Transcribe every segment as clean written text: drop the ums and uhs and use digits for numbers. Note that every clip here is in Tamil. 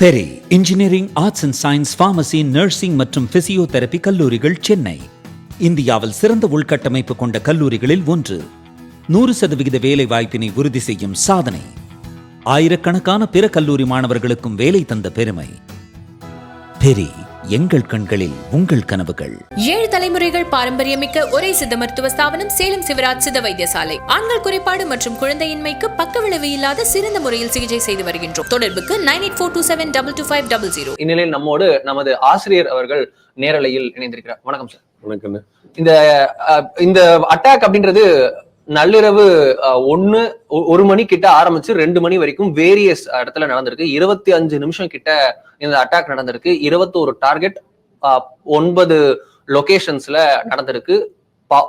Peri engineering, arts and science, pharmacy, nursing மற்றும் பிசியோதெரபி கல்லூரிகள் சென்னை இந்தியாவில் சிறந்த உள்கட்டமைப்பு கொண்ட கல்லூரிகளில் ஒன்று. 100% வேலை வாய்ப்பினை உறுதி செய்யும் சாதனை. ஆயிரக்கணக்கான பிற கல்லூரி மாணவர்களுக்கும் வேலை தந்த பெருமை. பெரி, எங்கள் கண்களில் உங்கள் கனவுகள். 7 தலைமுறைகள் பாரம்பரியமிக்க ஒரே சித்த மருத்துவ ஸ்தாபனம் சேலம் சிவராஜ் சித்த வைத்தியசாலை. ஆண்கள் குறைபாடு மற்றும் குழந்தையின்மைக்கு பக்க விளைவு இல்லாத சிறந்த முறையில் சிகிச்சை செய்து வருகின்றோம். தொடர்புக்கு 9842722500. இந்நிலையில் நம்மோடு நமது ஆசிரியர் அவர்கள் நேரலையில் இணைந்திருக்கிறார். வணக்கம் சார். வணக்கம். இந்த அட்டாக் அப்படின்றது நள்ளிரவு 1 மணி கிட்ட ஆரம்பிச்சு 2 மணி வரைக்கும் வேரியஸ் இடத்துல நடந்திருக்கு. 25 நிமிஷம் கிட்ட இந்த அட்டாக் நடந்திருக்கு. 21 டார்கெட் 9 லொகேஷன்ஸ்ல நடந்திருக்கு.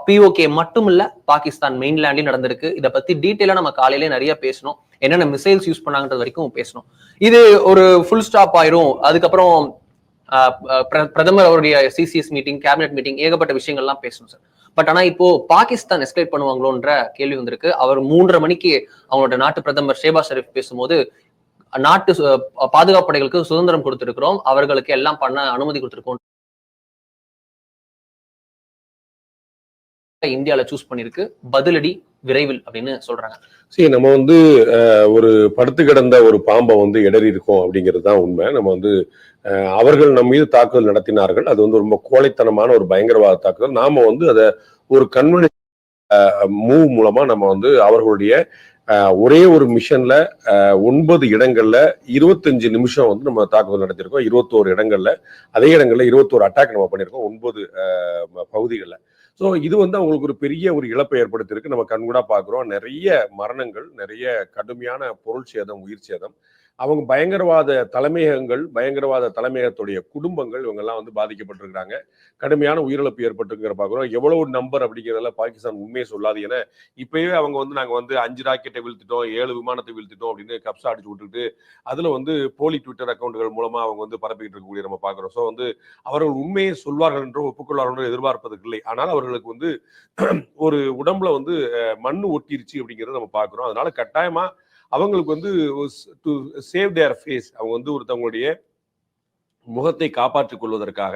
POK மட்டும் இல்ல, பாகிஸ்தான் மெயின்லேண்ட்லயும் நடந்திருக்கு. இதை பத்தி டீட்டெயிலா நம்ம காலையிலே நிறைய பேசணும். என்னென்ன மிசைல்ஸ் யூஸ் பண்ணாங்கன்றது வரைக்கும் பேசணும். இது ஒரு ஃபுல் ஸ்டாப் ஆயிரும். அதுக்கப்புறம் பிரதமர் அவருடைய சிசிஎஸ் மீட்டிங், கேபினெட் மீட்டிங், ஏகப்பட்ட விஷயங்கள்லாம் பேசணும் சார். பட் ஆனா இப்போ பாகிஸ்தான் எஸ்கலேட் பண்ணுவாங்களோன்ற கேள்வி வந்திருக்கு. அவர் 3:30 மணிக்கு அவங்களோட நாட்டு பிரதமர் ஷேபாஸ் ஷெரீப் பேசும்போது, நாட்டு பாதுகாப்பு படைகளுக்கு சுதந்திரம் கொடுத்திருக்கிறோம், அவர்களுக்கு எல்லாம் பண்ண அனுமதி கொடுத்திருக்கோம், இந்தியால சூஸ் பண்ணிருக்கு, பதிலடி விரைவில் அப்படின்னு சொல்றாங்க. சரி, நம்ம ஒரு படுத்து கிடந்த ஒரு பாம்பை இடறி இருக்கோம் அப்படிங்கிறது தான் உண்மை. நம்ம அவர்கள் நம் மீது தாக்குதல் நடத்தினார்கள். அது ரொம்ப கோழைத்தனமான ஒரு பயங்கரவாத தாக்குதல். நாம அதை ஒரு கன்வென்ஷன் மூவ் மூலமா நம்ம அவர்களுடைய ஒரே ஒரு மிஷன்ல 9 இடங்கள்ல 25 நிமிஷம் நம்ம தாக்குதல் நடத்திருக்கோம். 21 இடங்கள்ல, அதே இடங்கள்ல 21 அட்டாக் நம்ம பண்ணிருக்கோம் 9 பகுதிகள்ல. ஸோ இது அவங்களுக்கு ஒரு பெரிய ஒரு இழப்பை ஏற்படுத்தியிருக்கு. நம்ம கண்கூடா பார்க்குறோம். நிறைய மரணங்கள், நிறைய கடுமையான பொருள் சேதம், உயிர் சேதம். அவங்க பயங்கரவாத தலைமையகத்துடைய குடும்பங்கள் இவங்கெல்லாம் பாதிக்கப்பட்டிருக்கிறாங்க. கடுமையான உயிரிழப்பு ஏற்பட்டுங்கிற பார்க்குறோம். எவ்வளவு நம்பர் அப்படிங்கிறதுல பாகிஸ்தான் உண்மையை சொல்லாது. ஏன்னா இப்பயே அவங்க நாங்கள் 5 ராக்கெட்டை வீழ்த்திட்டோம், 7 விமானத்தை வீழ்த்திட்டோம் அப்படின்னு கப்சா அடிச்சு விட்டுட்டு அதுல போலி ட்விட்டர் அக்கௌண்ட்டுகள் மூலமா அவங்க பரப்பிக்கிட்டு இருக்கக்கூடிய நம்ம பார்க்குறோம். ஸோ அவர்கள் உண்மையை சொல்வார்கள் என்றோ ஒப்புக்கொள்வார்கள் என்றோ எதிர்பார்ப்பதற்கு இல்லை. ஆனால் அவர்களுக்கு ஒரு உடம்புல மண்ணு ஒட்டிருச்சு அப்படிங்கிறத நம்ம பார்க்குறோம். அதனால கட்டாயமா அவங்களுக்கு டு சேவ் தேர் ஃபேஸ், அவங்க ஒருத்தவங்களுடைய முகத்தை காப்பாற்றிக் கொள்வதற்காக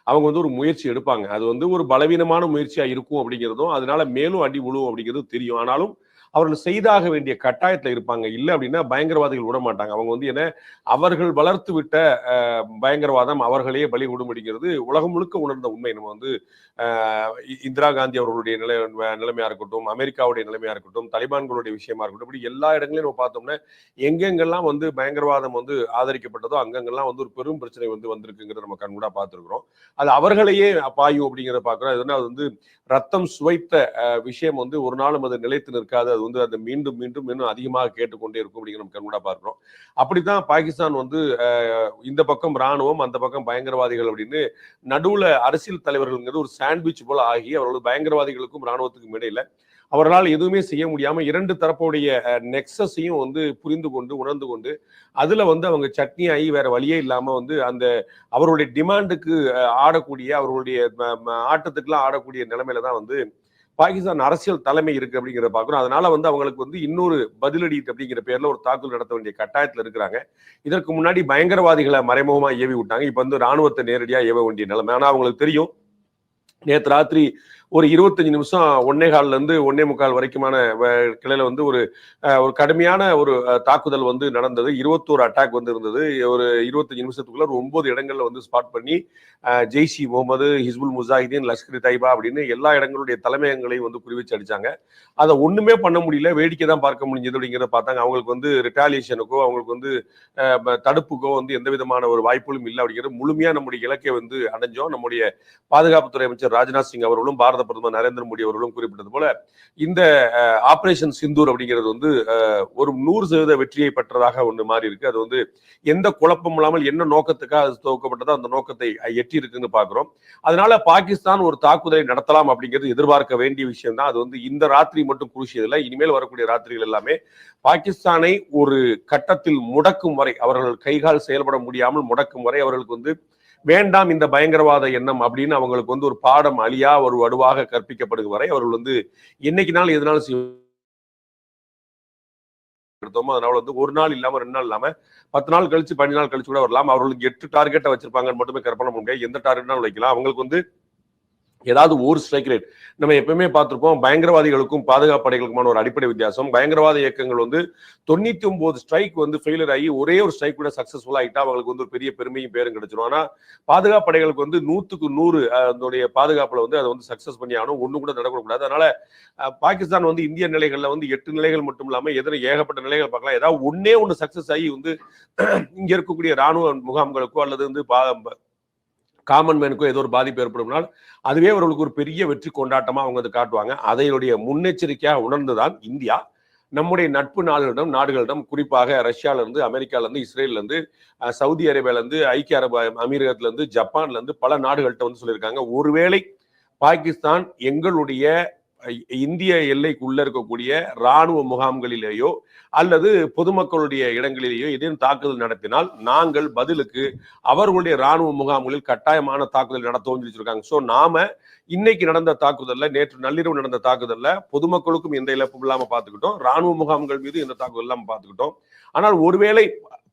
அவங்க ஒரு முயற்சி எடுப்பாங்க. அது ஒரு பலவீனமான முயற்சியா இருக்கும் அப்படிங்கிறதும், அதனால மேலும் அடி விழுவும் அப்படிங்கிறது தெரியும். ஆனாலும் அவர்கள் செய்தாக வேண்டிய கட்டாயத்துல இருப்பாங்க. இல்லை அப்படின்னா பயங்கரவாதிகள் விட மாட்டாங்க. அவங்க என்ன, அவர்கள் வளர்த்து விட்ட பயங்கரவாதம் அவர்களே பலி கொடுமைங்கிறது உலகம் முழுக்க உணர்ந்த உண்மை. நம்ம இந்திரா காந்தி அவர்களுடைய நிலைமையா இருக்கட்டும், அமெரிக்காவுடைய நிலைமையா இருக்கட்டும், தலிபான்களுடைய விஷயமா இருக்கட்டும், இப்படி எல்லா இடங்களையும் நம்ம பார்த்தோம்னா எங்கெங்கெல்லாம் பயங்கரவாதம் ஆதரிக்கப்பட்டதோ அங்கெங்கெல்லாம் ஒரு பெரும் பிரச்சனை வந்திருக்குங்கிறத நம்ம கண்கூடா பார்த்துருக்கிறோம். அது அவர்களையே பாயும் அப்படிங்கிறத பார்க்கிறோம். அது ரத்தம் சுவைத்த விஷயம் ஒரு நாளும் அது நிலைத்து நிற்காது. அது அது மீண்டும் மீண்டும் இன்னும் அதிகமாக கேட்டுக்கொண்டே இருக்கும் அப்படிங்கிற நம்ம கண்கூடா பார்க்கிறோம். அப்படித்தான் பாகிஸ்தான் இந்த பக்கம் ராணுவம், அந்த பக்கம் பயங்கரவாதிகள் அப்படின்னு நடுவுல அரசியல் தலைவர்கள்ங்கிறது ஒரு சாண்ட்விச் போல ஆகி அவர்கள் பயங்கரவாதிகளுக்கும் ராணுவத்துக்கும் இடையில அவர்களால் எதுவுமே செய்ய முடியாம 2 தரப்புடைய நெக்ஸஸையும் புரிந்து கொண்டு, உணர்ந்து கொண்டு அதுல அவங்க சட்னி ஆகி வேற வழியே இல்லாம அந்த அவருடைய டிமாண்டுக்கு ஆடக்கூடிய, அவர்களுடைய ஆட்டத்துக்குலாம் ஆடக்கூடிய நிலைமையில தான் பாகிஸ்தான் அரசியல் தலைமை இருக்கு அப்படிங்கிறத பார்க்கிறோம். அதனால அவங்களுக்கு இன்னொரு பதிலடி அப்படிங்கிற பேர்ல ஒரு தாக்குதல் நடத்த வேண்டிய கட்டாயத்துல இருக்கிறாங்க. இதற்கு முன்னாடி பயங்கரவாதிகளை மறைமுகமா ஏவி விட்டாங்க. இப்ப ராணுவத்தை நேரடியா ஏவ வேண்டிய நிலைமை. ஆனா அவங்களுக்கு தெரியும், நேற்று ராத்திரி ஒரு 25 நிமிஷம் 1:15 இருந்து 1:45 வரைக்குமான கிளையில ஒரு கடுமையான ஒரு தாக்குதல் நடந்தது. 21 அட்டாக் இருந்தது. ஒரு 25 நிமிஷத்துக்குள்ள ஒரு 9 இடங்கள்ல ஸ்பாட் பண்ணி ஜெய்ஷ் இ முகமது, ஹிஸ்புல் முஜாஹிதீன், லஷ்கர் தைபா அப்படின்னு எல்லா இடங்களுடைய தலைமையங்களையும் குறிவச்சு அடிச்சாங்க. அதை ஒண்ணுமே பண்ண முடியல, வேடிக்கை தான் பார்க்க முடிஞ்சது அப்படிங்கிறத பார்த்தாங்க. அவங்களுக்கு ரிட்டாலியேஷனுக்கோ அவங்களுக்கு தடுப்புக்கோ எந்த விதமான ஒரு வாய்ப்புகளும் இல்லை அப்படிங்கிறது முழுமையா நம்முடைய இலக்கை அடைஞ்சோம். நம்முடைய பாதுகாப்புத்துறை அமைச்சர் ராஜ்நாத் சிங் அவர்களும் பாரத பிரதமர் நரேந்திர மோடி அவர்களும் குறிப்பிட்டது போல இந்த ஆபரேஷன் சிந்தூர் அப்படிங்கிறது ஒரு 100% வெற்றியை பெற்றதாக மாறி இருக்கு. அது எந்த குழப்பம் இல்லாமல் என்ன நோக்கத்துக்காக அது துவக்கப்பட்டதோ அந்த நோக்கத்தை எட்டி இருக்குன்னு பாக்குறோம். அதனால பாகிஸ்தான் ஒரு தாக்குதலை நடத்தலாம் அப்படிங்கிறது எதிர்பார்க்க வேண்டிய விஷயம் தான். அது இந்த ராத்திரி மட்டும் குறுகியதில்லை, இனிமேல் வரக்கூடிய ராத்திரிகள் எல்லாமே பாகிஸ்தானை ஒரு கட்டத்தில் முடக்கும் வரை, அவர்கள் கைகால் செயல்பட முடியாமல் முடக்கும் வரை, அவர்களுக்கு வேண்டாம் இந்த பயங்கரவாத எண்ணம் அப்படின்னு அவங்களுக்கு ஒரு பாடம் அழியா ஒரு வடுவாக கற்பிக்கப்படுகிற வரை அவர்கள் என்னைக்கு நாள் எதனாலும் எடுத்தோமோ அதனால வந்து ஒரு நாள் இல்லாம 2 நாள் இல்லாம 10 நாள் கழிச்சு 15 நாள் கழிச்சு கூட வரலாம். அவர்களுக்கு 8 டார்கெட்டை வச்சிருப்பாங்கன்னு மட்டுமே கற்பனை பண்ண முடியாது. எந்த டார்கெட்னாலும் வைக்கலாம். அவங்களுக்கு வந்து ஏதாவது ஒரு ஸ்ட்ரைக் ரேட் நம்ம எப்பவுமே பார்த்திருப்போம். பயங்கரவாதிகளுக்கும் பாதுகாப்பு படைகளுக்குமான ஒரு அடிப்படை வித்தியாசம். பயங்கரவாத இயக்கங்கள் வந்து 99 ஸ்ட்ரைக் வந்து ஃபெயிலியர் ஆகி ஒரே ஒரு ஸ்ட்ரைக் கூட சக்சஸ்ஃபுல்லா ஆயிட்டா அவங்களுக்கு வந்து ஒரு பெரிய பெருமையும் பேரும் கிடைச்சிடும். ஆனா பாதுகாப்பு படைகளுக்கு வந்து 100க்கு 100 அதனுடைய பாதுகாப்புல வந்து அதை வந்து சக்சஸ் பண்ணி ஆகணும். ஒண்ணு கூட நடக்கக்கூடாது. அதனால பாகிஸ்தான் வந்து இந்திய நிலைகள்ல வந்து 8 நிலைகள் மட்டும் இல்லாம எதிர ஏகப்பட்ட நிலைகள் பார்க்கலாம். ஏதாவது ஒன்னே ஒண்ணு சக்சஸ் ஆகி வந்து இங்க இருக்கக்கூடிய ராணுவ முகாம்களுக்கோ அல்லது வந்து காமன் மேனுக்கோ ஏதோ ஒரு பாதிப்பு ஏற்படும்னால் அதுவே அவர்களுக்கு ஒரு பெரிய வெற்றி கொண்டாட்டமா அவங்க அதை காட்டுவாங்க. அதையுடைய முன்னெச்சரிக்கையாக உணர்ந்துதான் இந்தியா நம்முடைய நட்பு நாடுகளிடம் குறிப்பாக ரஷ்யால இருந்து, அமெரிக்கால இருந்து, இஸ்ரேல்ல இருந்து, சவுதி அரேபியால இருந்து, ஐக்கிய அரபு அமீரகத்துல இருந்து, ஜப்பான்ல இருந்து பல நாடுகள்கிட்ட வந்து சொல்லியிருக்காங்க, ஒருவேளை பாகிஸ்தான் எங்களுடைய இந்திய எல்லைக்குள்ள இருக்கக்கூடிய ராணுவ முகாம்களிலேயோ அல்லது பொதுமக்களுடைய இடங்களிலேயோ ஏதேனும் தாக்குதல் நடத்தினால் நாங்கள் பதிலுக்கு அவர்களுடைய ராணுவ முகாம்களில் கட்டாயமான தாக்குதல் நடத்தவும் சொல்லியிருக்காங்க. ஸோ நாம இன்னைக்கு நடந்த தாக்குதல்ல, நேற்று நள்ளிரவு நடந்த தாக்குதல்ல பொதுமக்களுக்கும் எந்த இழப்பும் இல்லாம பார்த்துக்கிட்டோம், ராணுவ முகாம்கள் மீது எந்த தாக்குதல் இல்லாம பார்த்துக்கிட்டோம். ஆனால் ஒருவேளை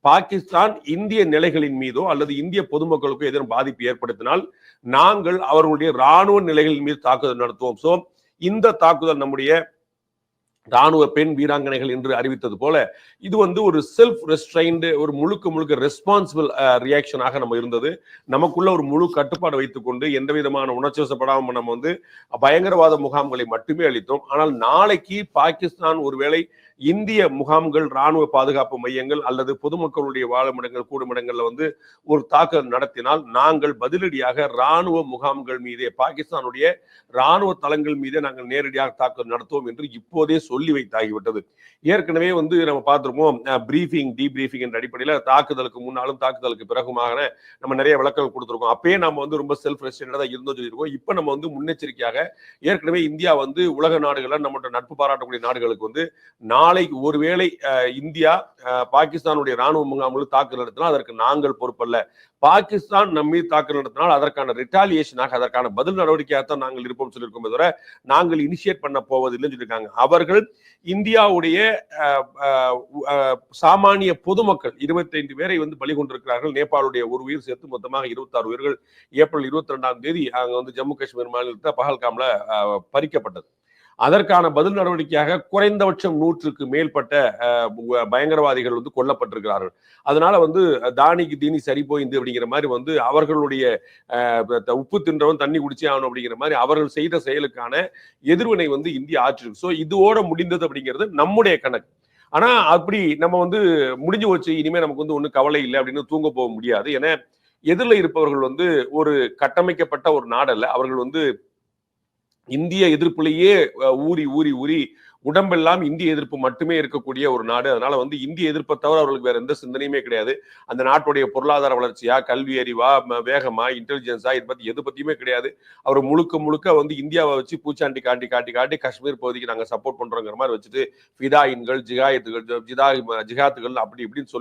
பாகிஸ்தான் இந்திய நிலைகளின் மீதோ அல்லது இந்திய பொதுமக்களுக்கோ ஏதேனும் பாதிப்பு ஏற்படுத்தினால் நாங்கள் அவர்களுடைய ராணுவ நிலைகளின் மீது தாக்குதல் நடத்துவோம். ஸோ இந்த தாக்குதல் நம்முடைய ராணுவ பெண் வீராங்கனைகள் என்று அறிவித்தது போல இது வந்து ஒரு செல்ஃப் ரெஸ்ட்ரைன்டு, ஒரு முழுக்க ரெஸ்பான்சிபிள் ரியாக்ஷனாக நம்ம இருந்தது. நமக்குள்ள ஒரு முழு கட்டுப்பாடு வைத்துக் கொண்டு எந்த விதமான உணர்ச்சி வசப்படாமல் நம்ம வந்து பயங்கரவாத முகாம்களை மட்டுமே அளித்தோம். ஆனால் நாளைக்கு பாகிஸ்தான் ஒருவேளை இந்திய முகாம்கள், ராணுவ பாதுகாப்பு மையங்கள் அல்லது பொதுமக்களுடைய வாழுமிடங்கள், கூடுமிடங்கள்ல வந்து ஒரு தாக்குதல் நடத்தினால் நாங்கள் பதிலடியாக ராணுவ முகாம்கள் மீதே, பாகிஸ்தானுடைய ராணுவ தளங்கள் மீதே நாங்கள் நேரடியாக தாக்குதல் நடத்துவோம் என்று இப்போதே சொல்லி வைத்தாகிவிட்டது. ஏற்கனவே வந்து நம்ம பார்த்திருப்போம், பிரீஃபிங் டீப்ரீஃபிங் என்ற அடிப்படையில் தாக்குதலுக்கு முன்னாலும் தாக்குதலுக்கு பிறகுமாக நம்ம நிறைய விளக்கங்கள் கொடுத்திருக்கோம். அப்பயே நம்ம வந்து ரொம்ப செல்ஃப் ரெஸ்ட்ரெயின்டா தான் இருந்தோம் சொல்லியிருக்கோம். இப்ப நம்ம வந்து முன்னெச்சரிக்கையாக ஏற்கனவே இந்தியா வந்து உலக நாடுகள், நம்மளோட நட்பு பாராட்டக்கூடிய நாடுகளுக்கு வந்து நாளைக்கு ஒருவேளை இந்தியா பாகிஸ்தானுடைய ராணுவ முகாம்கள் தாக்குதல் நடத்தினால் அதற்கு நாங்கள் பொறுப்பல்ல. பாகிஸ்தான் நம்ம மீது தாக்குதல் நடத்தினால் அதற்கான ரிட்டாலியேஷனாக, அதற்கான பதில் நடவடிக்கையாகத்தான் நாங்கள் இருப்போம் சொல்லியிருக்கோம். தவிர நாங்கள் இனிஷியேட் பண்ண போவதில்லைன்னு சொல்லியிருக்காங்க. அவர்கள் இந்தியாவுடைய சாமானிய பொதுமக்கள் 25 பேரை வந்து பலி கொண்டிருக்கிறார்கள். நேபாளுடைய ஒரு உயிர் சேர்த்து மொத்தமாக 26 உயிர்கள் ஏப்ரல் 22ஆம் தேதி அங்க வந்து ஜம்மு காஷ்மீர் மாநிலத்தில் பஹல்காம்ல பறிக்கப்பட்டது. அதற்கான பதில் நடவடிக்கையாக குறைந்தபட்சம் 100க்கு மேற்பட்ட பயங்கரவாதிகள் வந்து கொல்லப்பட்டிருக்கிறார்கள். அதனால வந்து தானிக்கு தீனி சரி போயிந்து அப்படிங்கிற மாதிரி வந்து அவர்களுடைய உப்பு தின்றவன் தண்ணி குடிச்சே ஆகணும் அப்படிங்கிற மாதிரி அவர்கள் செய்த செயலுக்கான எதிர்வினை வந்து இந்தியா ஆற்றிருக்கு. ஸோ இதோட முடிந்தது அப்படிங்கிறது நம்முடைய கணக்கு. ஆனா அப்படி நம்ம வந்து முடிஞ்சு போச்சு, இனிமே நமக்கு வந்து ஒன்றும் கவலை இல்லை அப்படின்னு தூங்க போக முடியாது. ஏன்னா எதிரில் இருப்பவர்கள் வந்து ஒரு கட்டமைக்கப்பட்ட ஒரு நாடல்ல. அவர்கள் வந்து இந்திய எதிர்ப்புலேயே ஊறி உடம்பெல்லாம் இந்திய எதிர்ப்பு மட்டுமே இருக்கக்கூடிய ஒரு நாடு. அதனால வந்து இந்திய எதிர்ப்பை தவிர அவர்களுக்கு வேற எந்த சிந்தனையுமே கிடையாது. அந்த நாட்டுடைய பொருளாதார வளர்ச்சியா, கல்வி அறிவா, வேகமா, இன்டெலிஜென்ஸா, எது பத்தியுமே கிடையாது. அவர் முழுக்க வந்து இந்தியாவை வச்சு பூச்சாண்டி காட்டி காஷ்மீர் பகுதிக்கு நாங்க சப்போர்ட் பண்றோங்கிற மாதிரி வச்சுட்டு ஃபிதாயின்கள், ஜிகாத்துகள் அப்படி இப்படின்னு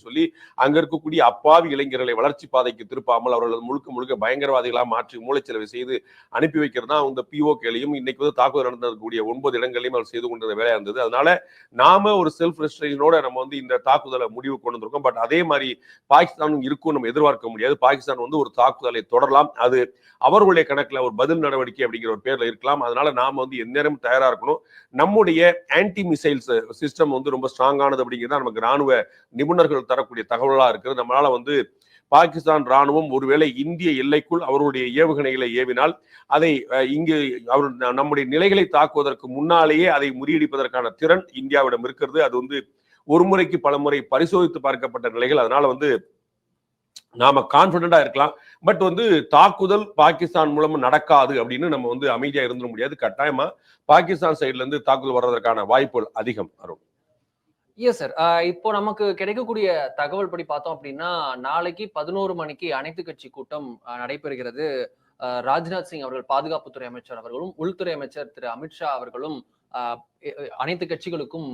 சொல்லி அங்க இருக்கக்கூடிய அப்பாவி இளைஞர்களை வளர்ச்சி பாதைக்கு திருப்பாமல் அவர்கள் முழுக்க பயங்கரவாதிகளா மாற்றி மூளைச்சலவை செய்து அனுப்பி வைக்கிறது தான் அவங்க பிஓகேலையும் இன்னைக்கு வந்து தாக்குதல் நடந்தக்கூடிய 9 இடங்களையும் அவர் செய்து கொண்ட வேலையா இருந்தது. அதனால நாம ஒரு செல்ஃப் ரெஸ்ட்ரெயினோட நம்ம வந்து இந்த தாக்குதலை முடிவு கொண்டு வந்திருக்கோம். பட் அதே மாதிரி பாகிஸ்தானும் இருக்கும் நம்ம எதிர்பார்க்க முடியாது. பாகிஸ்தான் வந்து ஒரு தாக்குதலை தொடரலாம். அது அவர்களுடைய கணக்குல ஒரு பதில் நடவடிக்கை அப்படிங்கிற ஒரு பேர்ல இருக்கலாம். அதனால நாம வந்து எந்நேரம் தயாரா இருக்கணும். நம்முடைய ஆன்டி மிசைல்ஸ் சிஸ்டம் வந்து ரொம்ப ஸ்ட்ராங்கானது அப்படிங்கிறது நமக்கு ராணுவ நிபுணர்கள் தரக்கூடிய தகவலா இருக்குது. நம்மளால வந்து பாகிஸ்தான் ராணுவம் ஒருவேளை இந்திய எல்லைக்குள் அவர்களுடைய ஏவுகணைகளை ஏவினால் அதை இங்கு நம்முடைய நிலைகளை தாக்குவதற்கு முன்னாலேயே அதை முறியடிப்பதற்கான திறன் இந்தியாவிடம் இருக்கிறது. அது வந்து ஒரு முறைக்கு பல முறை பரிசோதித்து பார்க்கப்பட்ட நிலைகள். அதனால வந்து நாம கான்பிடண்டா இருக்கலாம். பட் வந்து தாக்குதல் பாகிஸ்தான் மூலமா நடக்காது அப்படின்னு நம்ம வந்து அமைதியா இருந்துட முடியாது. கட்டாயமா பாகிஸ்தான் சைட்ல இருந்து தாக்குதல் வர்றதற்கான வாய்ப்புகள் அதிகம் வரும். Yes sir. இப்போ நமக்கு கிடைக்கக்கூடிய தகவல் படி பார்த்தோம் அப்படின்னா, நாளைக்கு 11 மணிக்கு அனைத்து கட்சி கூட்டம் நடைபெறுகிறது. ராஜ்நாத் சிங் அவர்கள், பாதுகாப்புத்துறை அமைச்சர் அவர்களும், உள்துறை அமைச்சர் திரு அமித்ஷா அவர்களும் அனைத்து கட்சிகளுக்கும்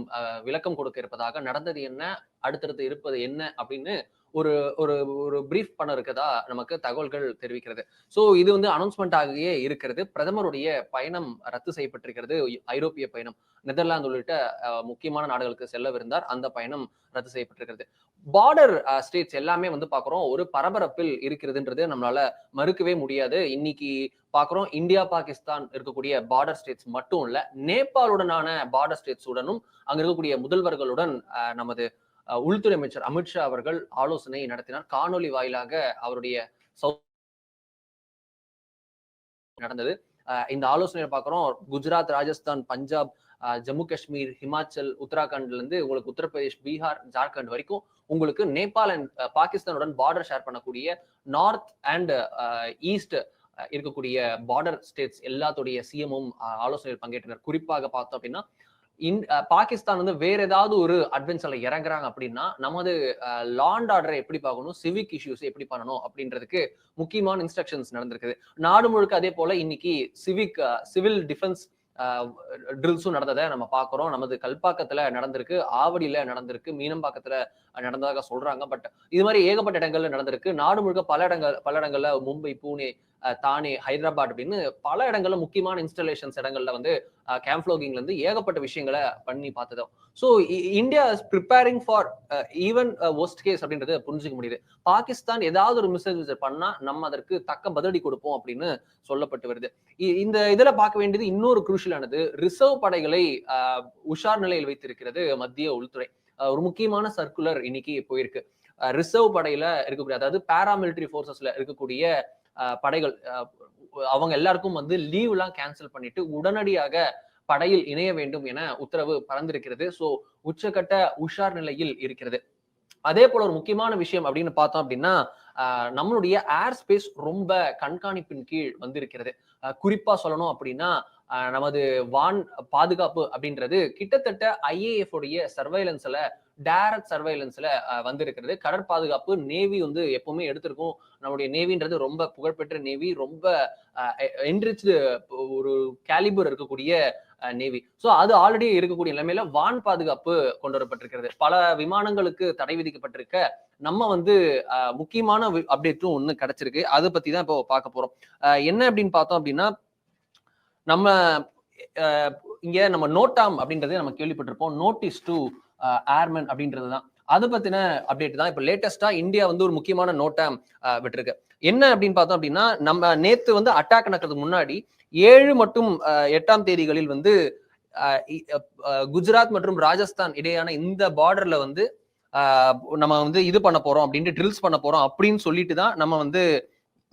விளக்கம் கொடுக்க இருப்பதாக, நடந்தது என்ன, அடுத்தடுத்து இருப்பது என்ன அப்படின்னு ஒரு ஒரு ஒரு பிரீஃப் பண்ண இருக்கதா நமக்கு தகவல்கள் தெரிவிக்கிறது. சோ இது வந்து அனௌன்ஸ்மெண்ட் ஆகியே இருக்கிறது. பிரதமருடைய பயணம் ரத்து செய்யப்பட்டிருக்கிறது. ஐரோப்பிய பயணம். நெதர்லாந்து உள்ளிட்ட முக்கியமான நாடுகளுக்கு செல்லவிருந்தார். அந்த பயணம் ரத்து செய்யப்பட்டிருக்கிறது. பார்டர் ஸ்டேட்ஸ் எல்லாமே வந்து பாக்குறோம் ஒரு பரபரப்பில் இருக்கிறதுன்றது நம்மளால மறுக்கவே முடியாது. இன்னைக்கு பாக்குறோம் இந்தியா பாகிஸ்தான் இருக்கக்கூடிய பார்டர் ஸ்டேட்ஸ் மட்டும் இல்ல, நேபாளுடனான பார்டர் ஸ்டேட்ஸ் உடனும் அங்க இருக்கக்கூடிய முதல்வர்களுடன் நமது உள்துறை அமைச்சர் அமித்ஷா அவர்கள் ஆலோசனை நடத்தினார். காணொலி வாயிலாக அவருடைய நடந்தது. இந்த ஆலோசனையை பாக்குறோம் குஜராத், ராஜஸ்தான், பஞ்சாப், ஜம்மு காஷ்மீர், ஹிமாச்சல், உத்தராகண்ட்ல இருந்து உங்களுக்கு உத்தரப்பிரதேஷ், பீகார், ஜார்க்கண்ட் வரைக்கும் உங்களுக்கு நேபாள் அண்ட் பாகிஸ்தானுடன் பார்டர் ஷேர் பண்ணக்கூடிய நார்த் அண்ட் ஈஸ்ட் இருக்கக்கூடிய பார்டர் ஸ்டேட்ஸ் எல்லாத்துடைய சிஎமும் ஆலோசனையில் பங்கேற்றனர். குறிப்பாக பார்த்தோம் அப்படின்னா பாகிஸ்தான் வந்து வேற ஏதாவது ஒரு அட்வென்ச்சர்ல இறங்குறாங்க அப்படின்னா நமது லா அண்ட் ஆர்டரை எப்படி பார்க்கணும், சிவிக் இஷ்யூஸ் எப்படி பண்ணணும் அப்படின்றதுக்கு முக்கியமான இன்ஸ்ட்ரக்ஷன்ஸ் நடந்திருக்குது. நாடு முழுக்க அதே போல இன்னைக்கு சிவில் டிஃபென்ஸ் ட்ரில்ஸும் நடந்ததை நம்ம பாக்குறோம். நமது கல்பாக்கத்துல நடந்திருக்கு, ஆவடியில நடந்திருக்கு, மீனம்பாக்கத்துல நடந்ததாக சொல்றாங்க. பட் இது மாதிரி ஏகப்பட்ட இடங்கள்ல நடந்திருக்கு. நாடு முழுக்க பல இடங்கள்ல மும்பை, பூனே, தானே, ஹைதராபாத் அப்படின்னு பல இடங்கள்ல முக்கியமான இன்ஸ்டாலேஷன்ஸ் இடங்கள்ல வந்து கேம்ப்ளோகிங்ல இருந்து ஏகப்பட்ட விஷயங்களை பண்ணி பார்த்ததும். So India is preparing for even worst case அப்படின்றது புரிஞ்சுக்க முடியுது. பாகிஸ்தான் ஏதாவது ஒரு மிஸ்அட்வைஸ் பண்ணா நம்ம அதற்கு தக்க பதிலடி கொடுப்போம் அப்படின்னு சொல்லப்பட்டு வருது. இந்த இதுல பார்க்க வேண்டியது இன்னொரு குரூஷியலானது, ரிசர்வ் படைகளை உஷார் நிலையில் வைத்திருக்கிறது மத்திய உள்துறை. ஒரு முக்கியமான சர்க்குலர் இன்னைக்கு போயிருக்கு. ரிசர்வ் படையில இருக்கக்கூடிய, அதாவது பாராமிலிட்டரி போர்சஸ்ல இருக்கக்கூடிய படைகள் அவங்க எல்லாருக்கும் வந்து லீவ் எல்லாம் கேன்சல் பண்ணிட்டு உடனடியாக படையில் இணைய வேண்டும் என உத்தரவு பறந்திருக்கிறது. சோ உச்சகட்ட உஷார் நிலையில் இருக்கிறது. அதே போல ஒரு முக்கியமான விஷயம் அப்படின்னு பார்த்தோம் அப்படின்னா நம்மளுடைய ஏர் ஸ்பேஸ் ரொம்ப கண்காணிப்பின் கீழ் வந்திருக்கிறது. குறிப்பா சொல்லணும் அப்படின்னா நமது வான் பாதுகாப்பு அப்படின்றது கிட்டத்தட்ட IAF உடைய சர்வைலன்ஸ்ல, டைரக்ட் சர்வைலன்ஸ்ல வந்திருக்கிறது. கடற்பாதுகாப்பு நேவி வந்து எப்பவுமே எடுத்திருக்கும். நம்மளுடைய நேவின்றது ரொம்ப புகழ்பெற்ற நேவி, ரொம்ப என்ரிச்டு ஒரு கேலிபர் இருக்கக்கூடிய நேவி. சோ அது ஆல்ரெடி இருக்கக்கூடிய நிலைமையில வான் பாதுகாப்பு கொண்டு வரப்பட்டிருக்கிறது. பல விமானங்களுக்கு தடை விதிக்கப்பட்டிருக்க நம்ம வந்து முக்கியமான அப்டேட்டும் ஒண்ணு கிடைச்சிருக்கு. அதை பத்தி தான் இப்போ பார்க்க போறோம். என்ன அப்படின்னு பார்த்தோம் அப்படின்னா நம்ம இங்க நம்ம நோட்டாம் அப்படின்றதே நம்ம கேள்விப்பட்டிருப்போம். நோட்டீஸ் டு ஏர்மேன் அப்படின்றது தான். அதை பத்தின அப்டேட் தான் இப்ப லேட்டஸ்டா இந்தியா வந்து ஒரு முக்கியமான நோட்டாம் விட்டுருக்கு. என்ன அப்படின்னு பார்த்தோம் அப்படின்னா நம்ம நேத்து வந்து அட்டாக் நடக்கிறதுக்கு முன்னாடி 7 மற்றும் 8ஆம் தேதிகளில் வந்து குஜராத் மற்றும் ராஜஸ்தான் இடையான இந்த பார்டர்ல வந்து நம்ம வந்து இது பண்ண போறோம் அப்படின்ட்டு ட்ரில்ஸ் பண்ண போறோம் அப்படின்னு சொல்லிட்டு தான் நம்ம வந்து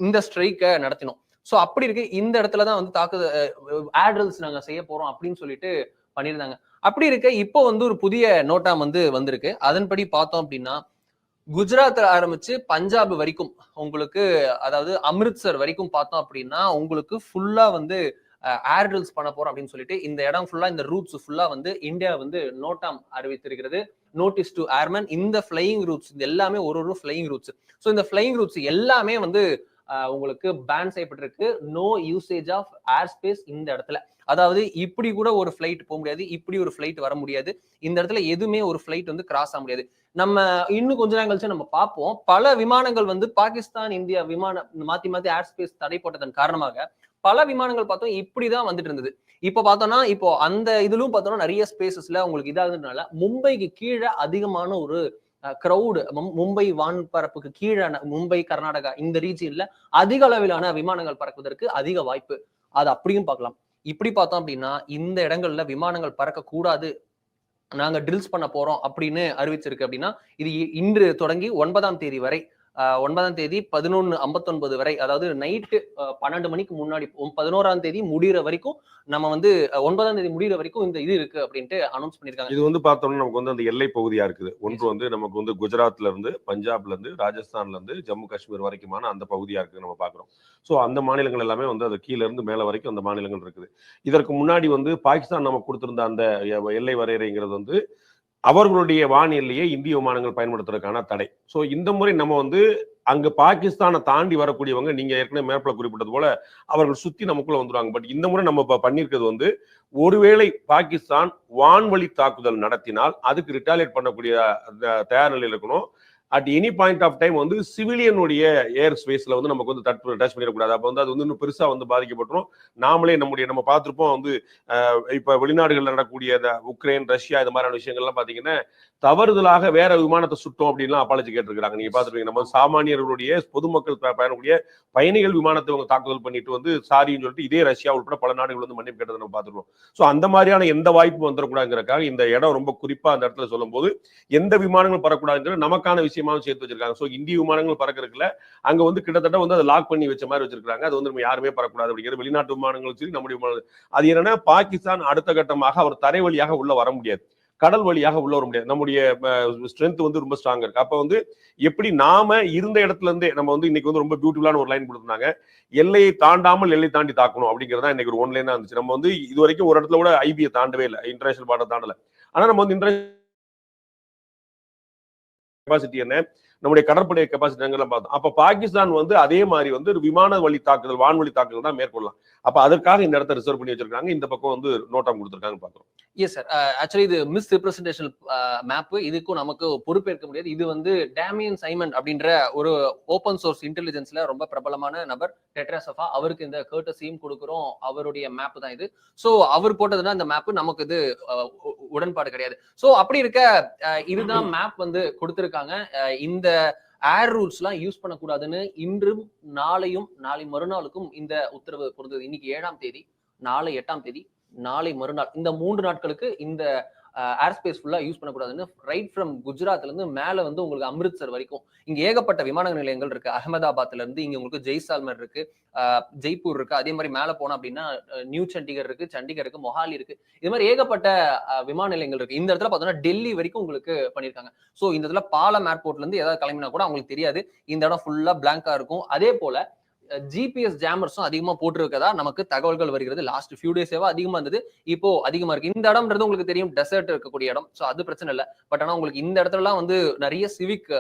இந்த ஸ்ட்ரைக்கை நடத்தினோம். சோ அப்படி இருக்கு இந்த இடத்துலதான் வந்து ஏர் ட்ரில்ஸ் நாங்க செய்ய போறோம் அப்படின்னு சொல்லிட்டு பண்ணியிருந்தாங்க. அப்படி இருக்க இப்போ வந்து ஒரு புதிய நோட்டாம் வந்து வந்திருக்கு. அதன்படி பார்த்தோம் அப்படின்னா குஜராத்ல ஆரம்பிச்சு பஞ்சாப் வரைக்கும் உங்களுக்கு, அதாவது அமிர்த்சர் வரைக்கும் பார்த்தோம் அப்படின்னா உங்களுக்கு ஃபுல்லா வந்து ஏர் ட்ரில்ஸ் பண்ண போறோம் அப்படின்னு சொல்லிட்டு இந்த இடம் ஃபுல்லா, இந்த ரூட்ஸ் ஃபுல்லா வந்து இந்தியா வந்து நோட்டாம் அறிவித்திருக்கிறது. Notice to airman. இந்த ஃபிளையிங் ரூட்ஸ் இது எல்லாமே ஒரு ஃபிளையிங் ரூட்ஸ். ஸோ இந்த ஃபிளையிங் ரூட்ஸ் எல்லாமே வந்து உங்களுக்கு பேன் செய்யப்பட்டிருக்கு. No usage of airspace இந்த இடத்துல. அதாவது இப்படி கூட ஒரு ஃபிளைட் போக முடியாது, இப்படி ஒரு ஃபிளைட் வர முடியாது, இந்த இடத்துல எதுவுமே ஒரு ஃபிளைட் வந்து கிராஸ் ஆக முடியாது. நம்ம இன்னும் கொஞ்ச நேரம் கழிச்சு நம்ம பார்ப்போம். பல விமானங்கள் வந்து பாகிஸ்தான் இந்தியா மாத்தி ஏர் ஸ்பேஸ் தடை போட்டதன் காரணமாக பல விமானங்கள் பார்த்தோம் இப்படிதான் வந்துட்டு இருந்தது. இப்ப பார்த்தோம்னா இப்போ அந்த இதுலும் பார்த்தோம்னா நிறைய ஸ்பேசஸ்ல உங்களுக்கு இதாகிறதுனால மும்பைக்கு கீழே அதிகமான ஒரு கிரௌடு, மும்பை வான்பரப்புக்கு கீழான மும்பை, கர்நாடகா இந்த ரீஜியன்ல அதிக அளவிலான விமானங்கள் பறக்குவதற்கு அதிக வாய்ப்பு. அது அப்படியும் பார்க்கலாம். இப்படி பார்த்தோம் அப்படின்னா இந்த இடங்கள்ல விமானங்கள் பறக்க கூடாது, நாங்க ட்ரில்ஸ் பண்ண போறோம் அப்படின்னு அறிவிச்சிருக்கு. அப்படின்னா இது இன்று தொடங்கி 9ஆம் தேதி வரை, 9ஆம் தேதி 11:59 வரை, அதாவது நைட்டு 12 மணிக்கு முன்னாடி 11ஆம் தேதி முடிகிற வரைக்கும் நம்ம வந்து 9ஆம் தேதி முடிகிற வரைக்கும் இந்த இது இருக்கு அப்படின்ட்டு அனௌன்ஸ் பண்ணிருக்காங்க. இது வந்து பார்த்தோம்னா நமக்கு வந்து அந்த எல்லை பகுதியா இருக்குது. ஒன்று வந்து நமக்கு வந்து குஜராத்ல இருந்து, பஞ்சாப்ல இருந்து, ராஜஸ்தான்ல இருந்து, ஜம்மு காஷ்மீர் வரைக்குமான அந்த பகுதியா இருக்குது நம்ம பாக்குறோம். ஸோ அந்த மாநிலங்கள் எல்லாமே வந்து அது கீழே இருந்து மேல வரைக்கும் அந்த மாநிலங்கள் இருக்குது. இதற்கு முன்னாடி வந்து பாகிஸ்தான் நமக்கு கொடுத்திருந்த அந்த எல்லை வரையறைங்கிறது வந்து அவர்களுடைய வான் எல்லையை இந்திய விமானங்கள் பயன்படுத்துறதுக்கான தடை. ஸோ இந்த முறை நம்ம வந்து அங்க பாகிஸ்தானை தாண்டி வரக்கூடியவங்க, நீங்க ஏற்கனவே மேற்கொள்ள குறிப்பிட்டது போல அவர்கள் சுத்தி நமக்குள்ள வந்துருவாங்க. பட் இந்த முறை நம்ம பண்ணிருக்கிறது வந்து ஒருவேளை பாகிஸ்தான் வான்வழி தாக்குதல் நடத்தினால் அதுக்கு ரிட்டாலியேட் பண்ணக்கூடிய தயார் நிலையில் இருக்கணும். At any point of time வந்து சிவிலியனுடைய ஏர் ஸ்பேஸ்ல வந்து நமக்கு வந்து டச் பண்ணிடக்கூடாது. அப்போ வந்து அது வந்து இன்னும் பெருசா வந்து பாதிக்கப்பட்டுரும். நாமளே நம்ம பார்த்திருப்போம் வந்து இப்ப வெளிநாடுகள் நடக்கக்கூடிய இந்த உக்ரைன், ரஷ்யா இந்த மாதிரியான விஷயங்கள்லாம் பாத்தீங்கன்னா தவறுதலாக வேற விமானத்தை சுட்டோம் அப்படின்லாம் அப்பாலஜி கேட்டிருக்காங்க. நீங்க பாத்துருக்கீங்க, நம்ம சாமானியர்களுடைய பொதுமக்கள் பயணக்கூடிய பயணிகள் விமானத்தை அவங்க தாக்குதல் பண்ணிட்டு வந்து சாரின்னு சொல்லிட்டு இதே ரஷ்யா உட்பட பல நாடுகள் வந்து மன்னிப்பு கேட்டதை நம்ம பார்த்துருவோம். ஸோ அந்த மாதிரியான எந்த வாய்ப்பும் வந்துடக்கூடாதுங்கிறக்காக இந்த இடம் ரொம்ப குறிப்பா அந்த இடத்துல சொல்லும் போது எந்த விமானங்கள் பறக்கூடாதுங்கிறது நமக்கான விஷயமாவும் சேர்த்து வச்சிருக்காங்க. ஸோ இந்திய விமானங்கள் பறக்கிறதுல அங்க வந்து கிட்டத்தட்ட வந்து அதை லாக் பண்ணி வச்ச மாதிரி வச்சிருக்காங்க. அது வந்து நம்ம யாருமே பறக்கூடாது அப்படிங்கிறது வெளிநாட்டு விமானங்களும் சரி நம்முடைய விமானங்கள். அது என்னன்னா பாகிஸ்தான் அடுத்த கட்டமாக அவர் தரை வழியாக உள்ள வர முடியாது, கடல் வழியாக உள்ள வர முடியாது. நம்முடைய ஸ்ட்ரென்த் வந்து ரொம்ப ஸ்ட்ராங்கா இருக்கு. அப்ப வந்து எப்படி நாம இருந்த இடத்துல இருந்தே நம்ம வந்து இன்னைக்கு வந்து ரொம்ப பியூட்டிஃபுல்லான ஒரு லைன் கொடுத்துருந்தாங்க, எல்லையை தாண்டாமல் எல்லை தாண்டி தாக்கணும் அப்படிங்கிறதா இன்னைக்கு ஒரு ஒன் லைனா இருந்துச்சு. நம்ம வந்து இது வரைக்கும் ஒரு இடத்துல கூட ஐபியை தாண்டவே இல்லை, இன்டர்நேஷனல் பார்டர் தாண்டல. ஆனா நம்ம வந்து இன்டர்நேஷனல் கெபாசிட்டி என்ன, நம்முடைய கடற்படை கெபாசிட்டி பார்த்தோம். அப்ப பாகிஸ்தான் வந்து அதே மாதிரி வந்து விமான வழி தாக்குதல், வான்வழி தாக்குதல் தான் மேற்கொள்ளலாம். அப்ப அதற்காக இந்த இடத்தை ரிசர்வ் பண்ணி வச்சிருக்காங்க. இந்த பக்கம் வந்து நோட்டம் கொடுத்திருக்காங்க பாக்குறோம். எஸ் சார், ஆக்சுவலி இது மிஸ் ரெப்ரசன்டேஷன் மேப். இதுக்கும் நமக்கு பொறுப்பேற்க முடியாது. இது வந்து டேமியன் சைமன் அப்படின்ற ஒரு ஓப்பன் சோர்ஸ் இன்டெலிஜென்ஸ்ல ரொம்ப பிரபலமான நபர், டெட்ராசஃபா. அவருக்கு இந்த கர்ட்டசியும் கொடுக்குறோம். அவருடைய மேப் தான் இது. சோ அவர் போட்டதுன்னா இந்த மேப் நமக்கு இது உடன்பாடு கிடையாது. சோ அப்படி இருக்க இதுதான் மேப் வந்து கொடுத்திருக்காங்க. இந்த ஏர் ரூல்ஸ் எல்லாம் யூஸ் பண்ணக்கூடாதுன்னு இன்றும் நாளையும் நாளை மறுநாளுக்கும் இந்த உத்தரவு பொருந்தது. இன்னைக்கு 7ஆம் தேதி, நாளை 8ஆம் தேதி, நாளை மறுநாள், இந்த 3 நாட்களுக்கு இந்த ஏர் ஸ்பேஸ் ஃபுல்லா யூஸ் பண்ணக்கூடாதுன்னு ரைட் ஃப்ரம் குஜராத்ல இருந்து மேல வந்து உங்களுக்கு அமிர்த்சர் வரைக்கும் இங்க ஏகப்பட்ட விமான நிலையங்கள் இருக்கு. அகமதாபாத்ல இருந்து இங்க உங்களுக்கு ஜெய்சால்மர் இருக்கு, ஜெய்ப்பூர் இருக்கு. அதே மாதிரி மேல போனா அப்படின்னா நியூ சண்டிகர் இருக்கு, சண்டிகர் இருக்கு, மொஹாலி இருக்கு. இது மாதிரி ஏகப்பட்ட விமான நிலையங்கள் இருக்கு. இந்த இடத்துல பார்த்தோம்னா டெல்லி வரைக்கும் உங்களுக்கு பண்ணிருக்காங்க. சோ இந்த இடத்துல பாலம் ஏர்போர்ட்ல இருந்து ஏதாவது கிளம்பினா கூட அவங்களுக்கு தெரியாது. இந்த இடம் ஃபுல்லா பிளாங்கா இருக்கும். அதே போல ஜிபிஎஸ் ஜாமர்ஸும் அதிகமா போட்டிருக்கதா நமக்கு தகவல்கள் வருகிறது. லாஸ்ட் ஃபியூ டேஸேவா அதிகமா இருந்தது, இப்போ அதிகமா இருக்கு. இந்த இடம்ன்றது உங்களுக்கு தெரியும், டெசர்ட் இருக்கக்கூடிய இடம். சோ அது பிரச்சனை இல்லை. பட் ஆனா உங்களுக்கு இந்த இடத்துல எல்லாம் வந்து நிறைய சிவிக்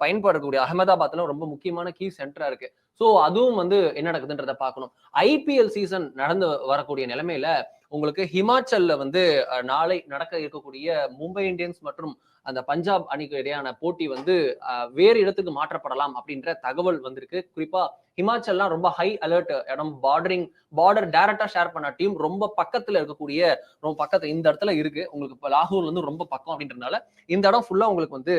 பயன்படக்கூடிய அகமதாபாத்ல ரொம்ப முக்கியமான கீ சென்டரா இருக்கு. சோ அதுவும் வந்து என்ன நடக்குதுன்றத பார்க்கணும். ஐபிஎல் சீசன் நடந்து வரக்கூடிய நிலைமையில உங்களுக்கு ஹிமாச்சல்ல வந்து நாளை நடக்க இருக்கக்கூடிய மும்பை இந்தியன்ஸ் மற்றும் அந்த பஞ்சாப் அணிக்கு இடையான போட்டி வந்து வேறு இடத்துக்கு மாற்றப்படலாம் அப்படின்ற தகவல் வந்திருக்கு. குறிப்பா ஹிமாச்சல்லாம் ரொம்ப ஹை அலர்ட் இடம், பார்டர் டைரக்டா ஷேர் பண்ண டீம் ரொம்ப பக்கத்துல இருக்கக்கூடிய, ரொம்ப பக்கத்துல இந்த இடத்துல இருக்கு. உங்களுக்கு இப்ப லாகூர்ல இருந்து ரொம்ப பக்கம் அப்படின்றதுனால இந்த இடம் ஃபுல்லா உங்களுக்கு வந்து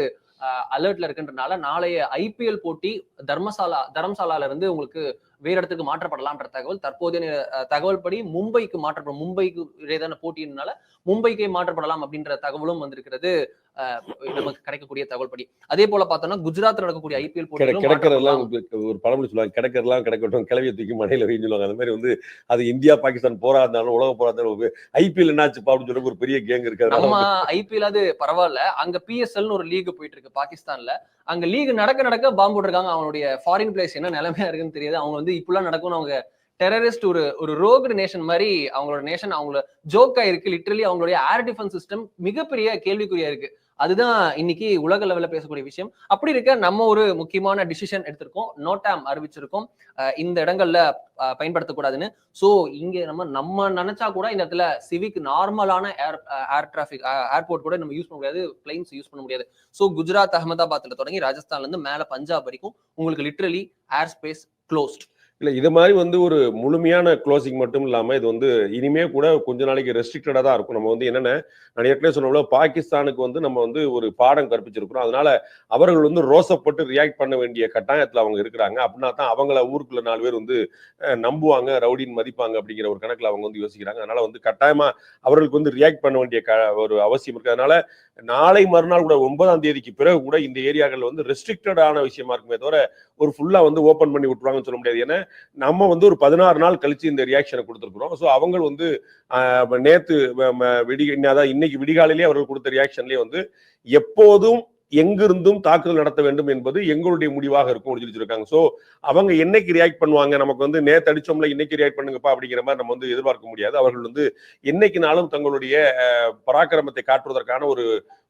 அலர்ட்ல இருக்குன்றதுனால நாளைய ஐபிஎல் போட்டி தர்மசாலால இருந்து உங்களுக்கு வேற இடத்துக்கு மாற்றப்படலாம்ன்ற தகவல். தற்போதைய தகவல் படி மும்பைக்கு மாற்றப்படும், மும்பைக்கு இடையேதான போட்டியினால மும்பைக்கே மாற்றப்படலாம் அப்படின்ற தகவலும் வந்திருக்கிறது நமக்கு கிடைக்கக்கூடிய தகவல் படி. அதே போல பார்த்தோம்னா குஜராத்ல நடக்கக்கூடிய ஐபிஎல் போட்டி கிடைக்கிறதெல்லாம் ஒரு பழமொழி சொல்லுவாங்க, கிடைக்கிறதெல்லாம் கிடைக்கட்டும், கிளவியை தூக்கி மனையில வைன்னு சொல்லுவாங்க. அந்த மாதிரி வந்து அது இந்தியா பாகிஸ்தான் போரா இருந்தாலும் உலக போரா இருந்தாலும் ஐபிஎல் என்னாச்சுப்பா அப்படின்னு சொல்லி ஒரு பெரிய கேங் இருக்கு. நம்ம ஐபிஎல் அது பரவாயில்ல, அங்க பிஎஸ்எல் ஒரு லீக் போயிட்டு இருக்கு பாகிஸ்தான்ல. அங்க லீக் நடக்க பாம்பு போட்டிருக்காங்க. அவங்களுடைய ஃபாரின் பிளேஸ் என்ன நிலைமையா இருக்குன்னு தெரியாது. அவங்க வந்து இப்பெல்லாம் நடக்கும்னு அவங்க டெரரிஸ்ட் ஒரு ரோக்டு நேஷன் மாதிரி அவங்களோட நேஷன் அவங்களோட ஜோக்கா இருக்கு. லிட்டரலி அவங்களுடைய ஏர் டிஃபென்ஸ் சிஸ்டம் மிகப்பெரிய கேள்விக்குறியா இருக்கு. அதுதான் இன்னைக்கு உலக லெவல்ல பேசக்கூடிய விஷயம். அப்படி இருக்க நம்ம ஒரு முக்கியமான டிசிஷன் எடுத்திருக்கோம், நோட்டாம் அறிவிச்சிருக்கோம், இந்த இடங்கள்ல பயன்படுத்தக்கூடாதுன்னு. சோ இங்க நம்ம நினைச்சா கூட இந்த இடத்துல சிவிக் நார்மலான ஏர் டிராபிக் ஏர்போர்ட் கூட நம்ம யூஸ் பண்ண முடியாது, பிளைன்ஸ் யூஸ் பண்ண முடியாது. சோ குஜராத் அகமதாபாத்ல தொடங்கி ராஜஸ்தான்ல இருந்து மேல பஞ்சாப் வரைக்கும் உங்களுக்கு லிட்டரலி ஏர் ஸ்பேஸ் க்ளோஸ்ட். இல்ல இது மாதிரி வந்து ஒரு முழுமையான க்ளோசிங் மட்டும் இல்லாம இது வந்து இனிமே கூட கொஞ்ச நாளைக்கு ரெஸ்ட்ரிக்டடா தான் இருக்கும். நம்ம வந்து என்னன்னா நான் ஏற்கனவே சொன்ன பாகிஸ்தானுக்கு வந்து நம்ம வந்து ஒரு பாடம் கற்பிச்சிருக்கிறோம். அதனால அவர்கள் வந்து ரோசப்பட்டு ரியாக்ட் பண்ண வேண்டிய கட்டாயத்துல அவங்க இருக்கிறாங்க. அப்படின்னா தான் அவங்கள ஊருக்குள்ள 4 பேர் வந்து நம்புவாங்க, ரவுடின்னு மதிப்பாங்க அப்படிங்கிற ஒரு கணக்குல அவங்க வந்து யோசிக்கிறாங்க. அதனால வந்து கட்டாயமா அவர்களுக்கு வந்து ரியாக்ட் பண்ண வேண்டிய ஒரு அவசியம் இருக்கு. அதனால நாளை மறுநாள் கூட 9ஆம் தேதிக்கு பிறகு கூட இந்த ஏரியாக்கள் வந்து ரெஸ்ட்ரிக்டடான விஷயமா இருக்குமே தவிர ஒரு ஃபுல்லா வந்து ஓபன் பண்ணி விட்டுருவாங்கன்னு சொல்ல முடியாது. ஏன்னா நம்ம வந்து ஒரு 16 நாள் கழிச்சு இந்த ரியாக்ஷனை கொடுத்துருக்கிறோம். ஸோ அவங்க வந்து நேத்து இன்னைக்கு விடிகாலையிலேயே அவர்கள் கொடுத்த ரியாக்ஷன்லேயே வந்து எப்போதும் எங்கிருந்தும் தாக்குதல் நடத்த வேண்டும் என்பது எங்களுடைய முடிவாக இருக்கும் சொல்லியிருக்காங்க. சோ அவங்க என்னைக்கு ரியாக்ட் பண்ணுவாங்க, நமக்கு வந்து நேத்து அடிச்சோம்ல இன்னைக்கு ரியாக்ட் பண்ணுங்கப்பா அப்படிங்கிற மாதிரி நம்ம வந்து எதிர்பார்க்க முடியாது. அவர்கள் வந்து என்னைக்குனாலும் தங்களுடைய பராக்கிரமத்தை காட்டுவதற்கான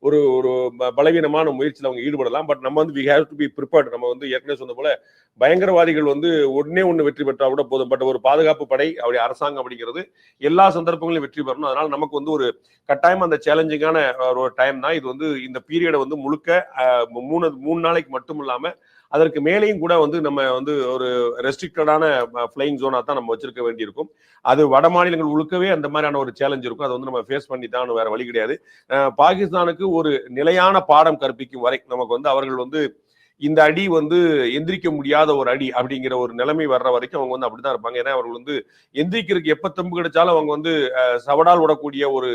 ஒரு ஒரு பலவீனமான முயற்சியில் அவங்க ஈடுபடலாம். பட் நம்ம வந்து we have to be prepared. நம்ம வந்து ஏற்கனவே சொன்ன போல பயங்கரவாதிகள் வந்து ஒண்ணு வெற்றி பெற்றா கூட போதும். பட் ஒரு பாதுகாப்பு படை அவருடைய அரசாங்கம் அப்படிங்கிறது எல்லா சந்தர்ப்பங்களிலும் வெற்றி பெறணும். அதனால நமக்கு வந்து ஒரு கட்டாயம் அந்த சேலஞ்சிங்கான ஒரு டைம் தான் இது. வந்து இந்த பீரியடை வந்து முழுக்க 3 நாளைக்கு மட்டும் இல்லாம அதற்கு மேலேயும் கூட வந்து நம்ம வந்து ஒரு ரெஸ்ட்ரிக்டடான ஃபிளைங் ஜோனா தான் நம்ம வச்சிருக்க வேண்டியிருக்கும். அது வட மாநிலங்கள் முழுக்கவே அந்த மாதிரியான ஒரு சேலஞ்ச் இருக்கும். அதை வந்து நம்ம ஃபேஸ் பண்ணி தான், வேற வழி கிடையாது. பாகிஸ்தானுக்கு ஒரு நிலையான பாடம் கற்பிக்கும் வரை நமக்கு வந்து அவர்கள் வந்து இந்த அடி வந்து எந்திரிக்க முடியாத ஒரு அடி அப்படிங்கிற ஒரு நிலைமை வர்ற வரைக்கும் அவங்க வந்து அப்படிதான் இருப்பாங்க. ஏன்னா அவர்கள் வந்து எந்திரிக்கிறதுக்கு எப்ப தெம்பு கிடைச்சாலும் அவங்க வந்து சவடால் விடக்கூடிய ஒரு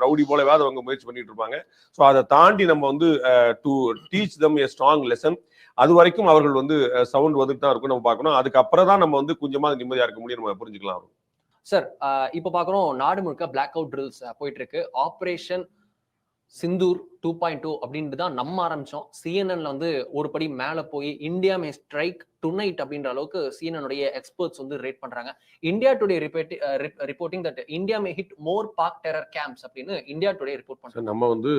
ரவுடி போலவாது அவங்க முயற்சி பண்ணிட்டு இருப்பாங்க. ஸோ அதை தாண்டி நம்ம வந்து to teach them a strong lesson. அது வரைக்கும் அவர்கள் வந்து சவுண்ட் வந்துட்டு தான் இருக்கும், நம்ம பார்க்கணும். அதுக்கப்புறம் தான் நம்ம வந்து கொஞ்சமா நிம்மதியா இருக்க முடியும், நம்ம புரிஞ்சுக்கலாம். சார், இப்ப பாக்குறோம் நாடு முழுக்க பிளாக் அவுட் ட்ரில்ஸ் போயிட்டு இருக்கு. ஆபரேஷன் சிந்தூர் 2.2 அப்படின்ட்டு தான் நம்ம ஆரம்பிச்சோம். சிஎன்என்ல வந்து ஒரு படி மேல போய் இந்தியா மே ஸ்ட்ரைக் டுநைட் அப்படின்ற அளவுக்கு சிஎன்என் எக்ஸ்பர்ட்ஸ் வந்து ரேட் பண்றாங்க. India Today reporting that India may hit more Pak terror camps அப்படின்னு இந்தியா டுடே ரிப்போர்ட் பண்றாங்க. நம்ம வந்து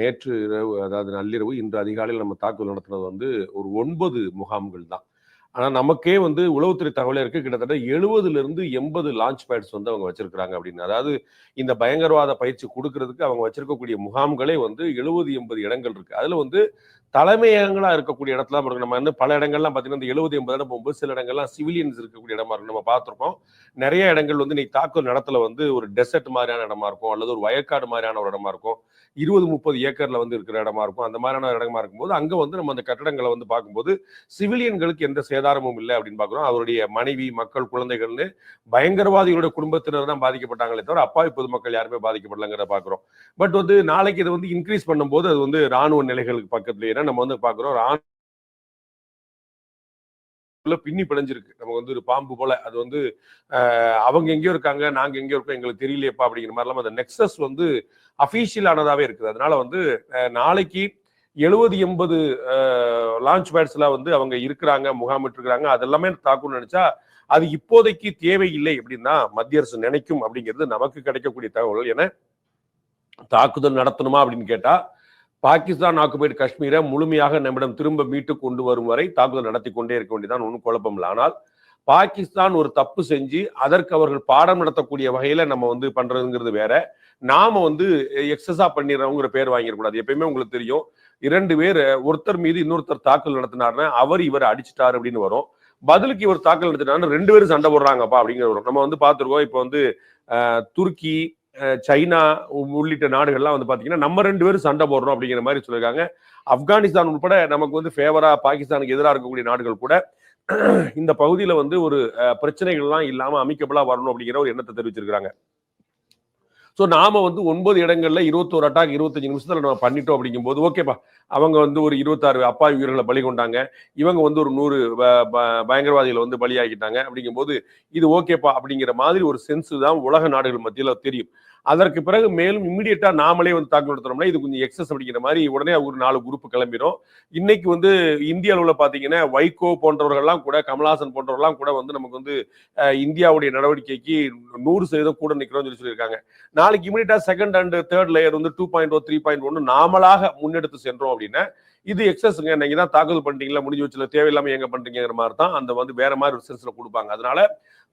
நேற்று இரவு, அதாவது நள்ளிரவு, இன்று அதிகாலையில் நம்ம தாக்குதல் நடத்துனது வந்து ஒரு 9 முகாம்கள் தான். ஆனா நமக்கே வந்து உளவுத்துறை தகவலே இருக்கு, கிட்டத்தட்ட 70-80 லான்ச் பேட்ஸ் வந்து அவங்க வச்சிருக்காங்க அப்படின்னு. அதாவது இந்த பயங்கரவாத பயிற்சி கொடுக்கறதுக்கு அவங்க வச்சிருக்கக்கூடிய முகாம்களே வந்து 70-80 இடங்கள் இருக்கு. அதுல வந்து தலைமையகங்களா இருக்கக்கூடிய இடத்துல இருக்கு. நம்ம வந்து பல இடங்கள்லாம் பாத்தீங்கன்னா இந்த 70-80 இடம் போகும்போது சில இடங்கள்லாம் சிவிலியன்ஸ் இருக்கக்கூடிய இடமா இருக்கும். நம்ம பார்த்திருக்கோம். நிறைய இடங்கள் வந்து இன்னைக்கு தாக்குதல் நடத்துல வந்து ஒரு டெசர்ட் மாதிரியான இடமா இருக்கும், அல்லது ஒரு வயக்காடு மாதிரியான ஒரு இடமா இருக்கும், 20-30 ஏக்கர்ல வந்து இருக்கிற இடமா இருக்கும். அந்த மாதிரியான இடமா இருக்கும்போது அங்க வந்து நம்ம அந்த கட்டடங்களை வந்து பார்க்கும்போது சிவிலியன்களுக்கு எந்த சேதாரமும் இல்லை அப்படின்னு பாக்குறோம். அவருடைய மனைவி, மக்கள், குழந்தைகள்னு பயங்கரவாதிகளுடைய குடும்பத்தினர் தான் பாதிக்கப்பட்டாங்களே தவிர அப்பாவி பொதுமக்கள் யாருமே பாதிக்கப்படலங்கிறத பாக்குறோம். பட் வந்து நாளைக்கு இதை வந்து இன்க்ரீஸ் பண்ணும்போது அது வந்து ராணுவ நிலைகளுக்கு பக்கத்துலயே நம்ம வந்து பாக்குறோம். பின்னி பிணைஞ்சிருக்கு. நமக்கு வந்து ஒரு பாம்பு போல அது வந்து அவங்க எங்கேயோ இருக்காங்க, நாங்க எங்கேயோ இருக்கோம், எங்களுக்கு தெரியலையப்பா அப்படிங்கிற மாதிரி எல்லாம் அந்த நெக்ஸஸ் வந்து அபிஷியல் ஆனதாவே இருக்குது. அதனால வந்து நாளைக்கு 70-80 லான்ச் பேட்ஸ்ல வந்து அவங்க இருக்கிறாங்க, முகாமிட்டு இருக்கிறாங்க. அதெல்லாமே தாக்குன்னு நினைச்சா அது இப்போதைக்கு தேவையில்லை அப்படின்னா மத்திய அரசு நினைக்கும் அப்படிங்கிறது நமக்கு கிடைக்கக்கூடிய தகவல். ஏன்னா தாக்குதல் நடத்தணுமா அப்படின்னு கேட்டா பாகிஸ்தான் ஆக்குபைடு காஷ்மீரை முழுமையாக நம்மிடம் திரும்ப மீட்டு கொண்டு வரும் வரை தாக்குதல் நடத்தி கொண்டே இருக்க வேண்டியதான், ஒன்றும் குழப்பம் இல்லை. ஆனால் பாகிஸ்தான் ஒரு தப்பு செஞ்சு அதற்கு அவர்கள் பாடம் நடத்தக்கூடிய வகையில நம்ம வந்து பண்றதுங்கிறது வேற. நாம வந்து எக்ஸஸா பண்ணிடுறவங்கிற பேர் வாங்கிடக்கூடாது. எப்பயுமே உங்களுக்கு தெரியும், 2 பேர் ஒருத்தர் மீது இன்னொருத்தர் தாக்குதல் நடத்தினாருன்னா அவர் இவர் அடிச்சுட்டாரு அப்படின்னு வரும். பதிலுக்கு இவர் தாக்குதல் நடத்தினாருன்னு 2 பேரும் சண்டை போடுறாங்கப்பா அப்படிங்கிற வரும். நம்ம வந்து பார்த்துருக்கோம். இப்போ வந்து துருக்கி, சைனா உள்ளிட்ட நாடுகள்லாம் வந்து பாத்தீங்கன்னா நம்ம 2 பேரும் சண்டை போடுறோம் அப்படிங்கிற மாதிரி சொல்லியிருக்காங்க. ஆப்கானிஸ்தான் உட்பட நமக்கு வந்து ஃபேவரா பாகிஸ்தானுக்கு எதிராக இருக்கக்கூடிய நாடுகள் கூட இந்த பகுதியில வந்து ஒரு பிரச்சனைகள்லாம் இல்லாம அமைக்கபிளா வரணும் அப்படிங்கிற ஒரு எண்ணத்தை தெரிவிச்சிருக்காங்க. ஸோ நாம வந்து 9 இடங்கள்ல 21 அட்டாக் 25 நிமிஷத்துல நம்ம பண்ணிட்டோம் அப்படிங்கும்போது ஓகேப்பா. அவங்க வந்து ஒரு 26 அப்பாவி உயிர்களை பலி கொண்டாங்க, இவங்க வந்து ஒரு 100 பயங்கரவாதிகளை வந்து பலியாகிட்டாங்க அப்படிங்கும்போது இது ஓகேப்பா அப்படிங்கிற மாதிரி ஒரு சென்ஸ் தான் உலக நாடுகள் மத்தியில தெரியும். அதற்கு பிறகு மேலும் இம்மிடியட்டா நாமளே வந்து தாக்குதல் நடத்துறோம்னா இது கொஞ்சம் எக்ஸஸ் அப்படிங்கிற மாதிரி உடனே ஒரு 4 குரூப் கிளம்பிடும். இன்னைக்கு வந்து இந்திய அளவுல பாத்தீங்கன்னா வைகோ போன்றவர்கள்லாம் கூட, கமல்ஹாசன் போன்றவர்கள்லாம் கூட வந்து நமக்கு வந்து இந்தியாவுடைய நடவடிக்கைக்கு 100% கூட நிக்கிறோம்னு சொல்லியிருக்காங்க. நாளைக்கு இமிடியட்டா செகண்ட் அண்ட் தேர்ட் லேயர் வந்து 2.0 3.1 நாமளாக முன்னெடுத்து சென்றோம் அப்படின்னா இது எக்ஸஸ்ங்க. நீங்க தான் தாக்குதல் பண்ணிட்டீங்களா, முடிஞ்சு வச்சுல, தேவையில்லாம எங்க பண்றீங்கிற மாதிரி தான் அந்த வந்து வேற மாதிரி ஒரு சென்ஸ்ல கொடுப்பாங்க. அதனால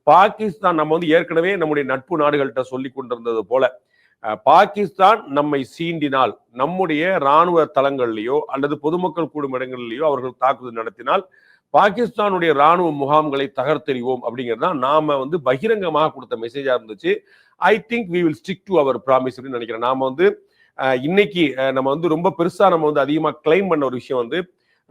பாகிஸ்தான் நம்ம வந்து ஏற்கனவே நம்முடைய நட்பு நாடுகள்கிட்ட சொல்லி கொண்டிருந்தது போல பாகிஸ்தான் நம்மை சீண்டினால் நம்முடைய ராணுவ தளங்கள்லயோ அல்லது பொதுமக்கள் கூடும் இடங்கள்லயோ அவர்கள் தாக்குதல் நடத்தினால் பாகிஸ்தானுடைய ராணுவ முகாம்களை தகர்த்தெறிவோம் அப்படிங்கிறது தான் நாம வந்து பகிரங்கமாக கொடுத்த மெசேஜா இருந்துச்சு. I think we will stick to our promise அப்படின்னு நினைக்கிறேன். நாம வந்து இன்னைக்கு நம்ம வந்து ரொம்ப பெருசா நம்ம வந்து அதிகமா கிளைம் பண்ண ஒரு விஷயம் வந்து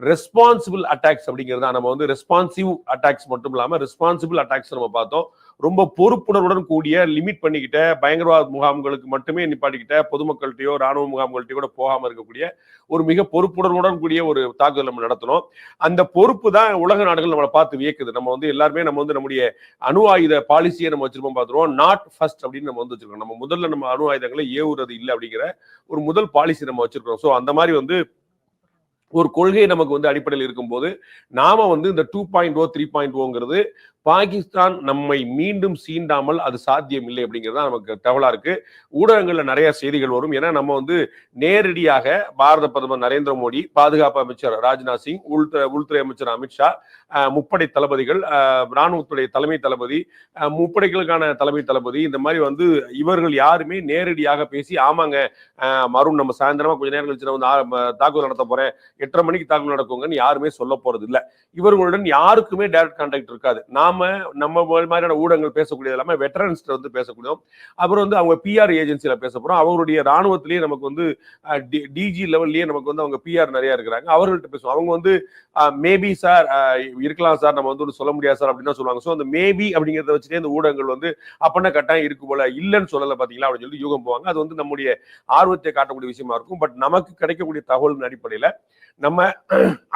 ரெஸ்பான்சிபிள் அட்டாக்ஸ் அப்படிங்கிறதா. நம்ம வந்து ரெஸ்பான்சிவ் அட்டாக்ஸ் மட்டும் இல்லாம ரெஸ்பான்சிபிள் அட்டாக்ஸ் நம்ம பார்த்தோம். ரொம்ப பொறுப்புணர்வுடன் கூடிய லிமிட் பண்ணிக்கிட்ட பயங்கரவாத முகாம்களுக்கு மட்டுமே நிப்பாட்டிக்கிட்ட பொதுமக்கள்கிட்டயோ ராணுவ முகாம்கள்கிட்டயோ கூட போகாம இருக்கக்கூடிய ஒரு மிக பொறுப்புணர்வுடன் கூடிய ஒரு தாக்குதல் நம்ம நடத்தணும். அந்த பொறுப்பு தான் உலக நாடுகள் நம்மளை பார்த்து வியக்குது. நம்ம வந்து எல்லாருமே நம்ம வந்து நம்முடைய அணு ஆயுத பாலிசியை நம்ம வச்சிருப்போம் பார்த்துருவோம். நாட் ஃபர்ஸ்ட் அப்படின்னு நம்ம வந்து வச்சிருக்கோம். நம்ம முதல்ல நம்ம அணு ஆயுதங்களை ஏவுறது இல்லை அப்படிங்கிற ஒரு முதல் பாலிசி நம்ம வச்சிருக்கோம். ஸோ அந்த மாதிரி வந்து ஒரு கொள்கை நமக்கு வந்து அடிப்படையில் இருக்கும்போது நாம வந்து இந்த 2.0 3.0ங்கிறது பாகிஸ்தான் நம்மை மீண்டும் சீண்டாமல் அது சாத்தியம் இல்லை அப்படிங்கிறது தான் நமக்கு தகவலா இருக்கு. ஊடகங்கள்ல நிறைய செய்திகள் வரும். ஏன்னா நம்ம வந்து நேரடியாக பாரத பிரதமர் நரேந்திர மோடி, பாதுகாப்பு அமைச்சர் ராஜ்நாத் சிங், உள்துறை அமைச்சர் அமித்ஷா, முப்படை தளபதிகள், ராணுவத்துடைய தலைமை தளபதி, முப்படைகளுக்கான தலைமை தளபதி, இந்த மாதிரி வந்து இவர்கள் யாருமே நேரடியாக பேசி ஆமாங்க மருண் நம்ம சாயந்தரமா கொஞ்ச நேரம் கழிச்சு வந்து தாக்குதல் நடத்த போறேன், 8:30 மணிக்கு தாக்குதல் நடக்குங்கன்னு யாருமே சொல்ல போறது இல்லை. இவர்களுடன் யாருக்குமே டைரக்ட் கான்டாக்ட் இருக்காது. நம்ம மாதிரியான ஊடகங்கள் பேசக்கூடியது எல்லாமே வெட்டரன்ஸ் வந்து பேசக்கூடியோம். அப்புறம் வந்து அவங்க பிஆர் ஏஜென்சியில பேச போறோம். அவங்களுடைய ராணுவத்திலேயே நமக்கு வந்து டிஜி லெவல்லயே நமக்கு வந்து அவங்க பிஆர் நிறைய இருக்கிறாங்க. அவர்கள்ட்ட பேசுவோம். அவங்க வந்து மேபி சார் இருக்கலாம் சார், நம்ம வந்து சொல்ல முடியாது சார் அப்படின்னு சொல்லுவாங்க. ஸோ அந்த மேபி அப்படிங்கிறத வச்சுட்டே இந்த ஊடகங்கள் வந்து அப்பனா கட்டாயம் இருக்கு போல, இல்லைன்னு சொல்லல பாத்தீங்களா அப்படின்னு சொல்லி யூகம் போவாங்க. அது வந்து நம்முடைய ஆர்வத்தை காட்டக்கூடிய விஷயமா இருக்கும். பட் நமக்கு கிடைக்கக்கூடிய தகவலின் அடிப்படையில நம்ம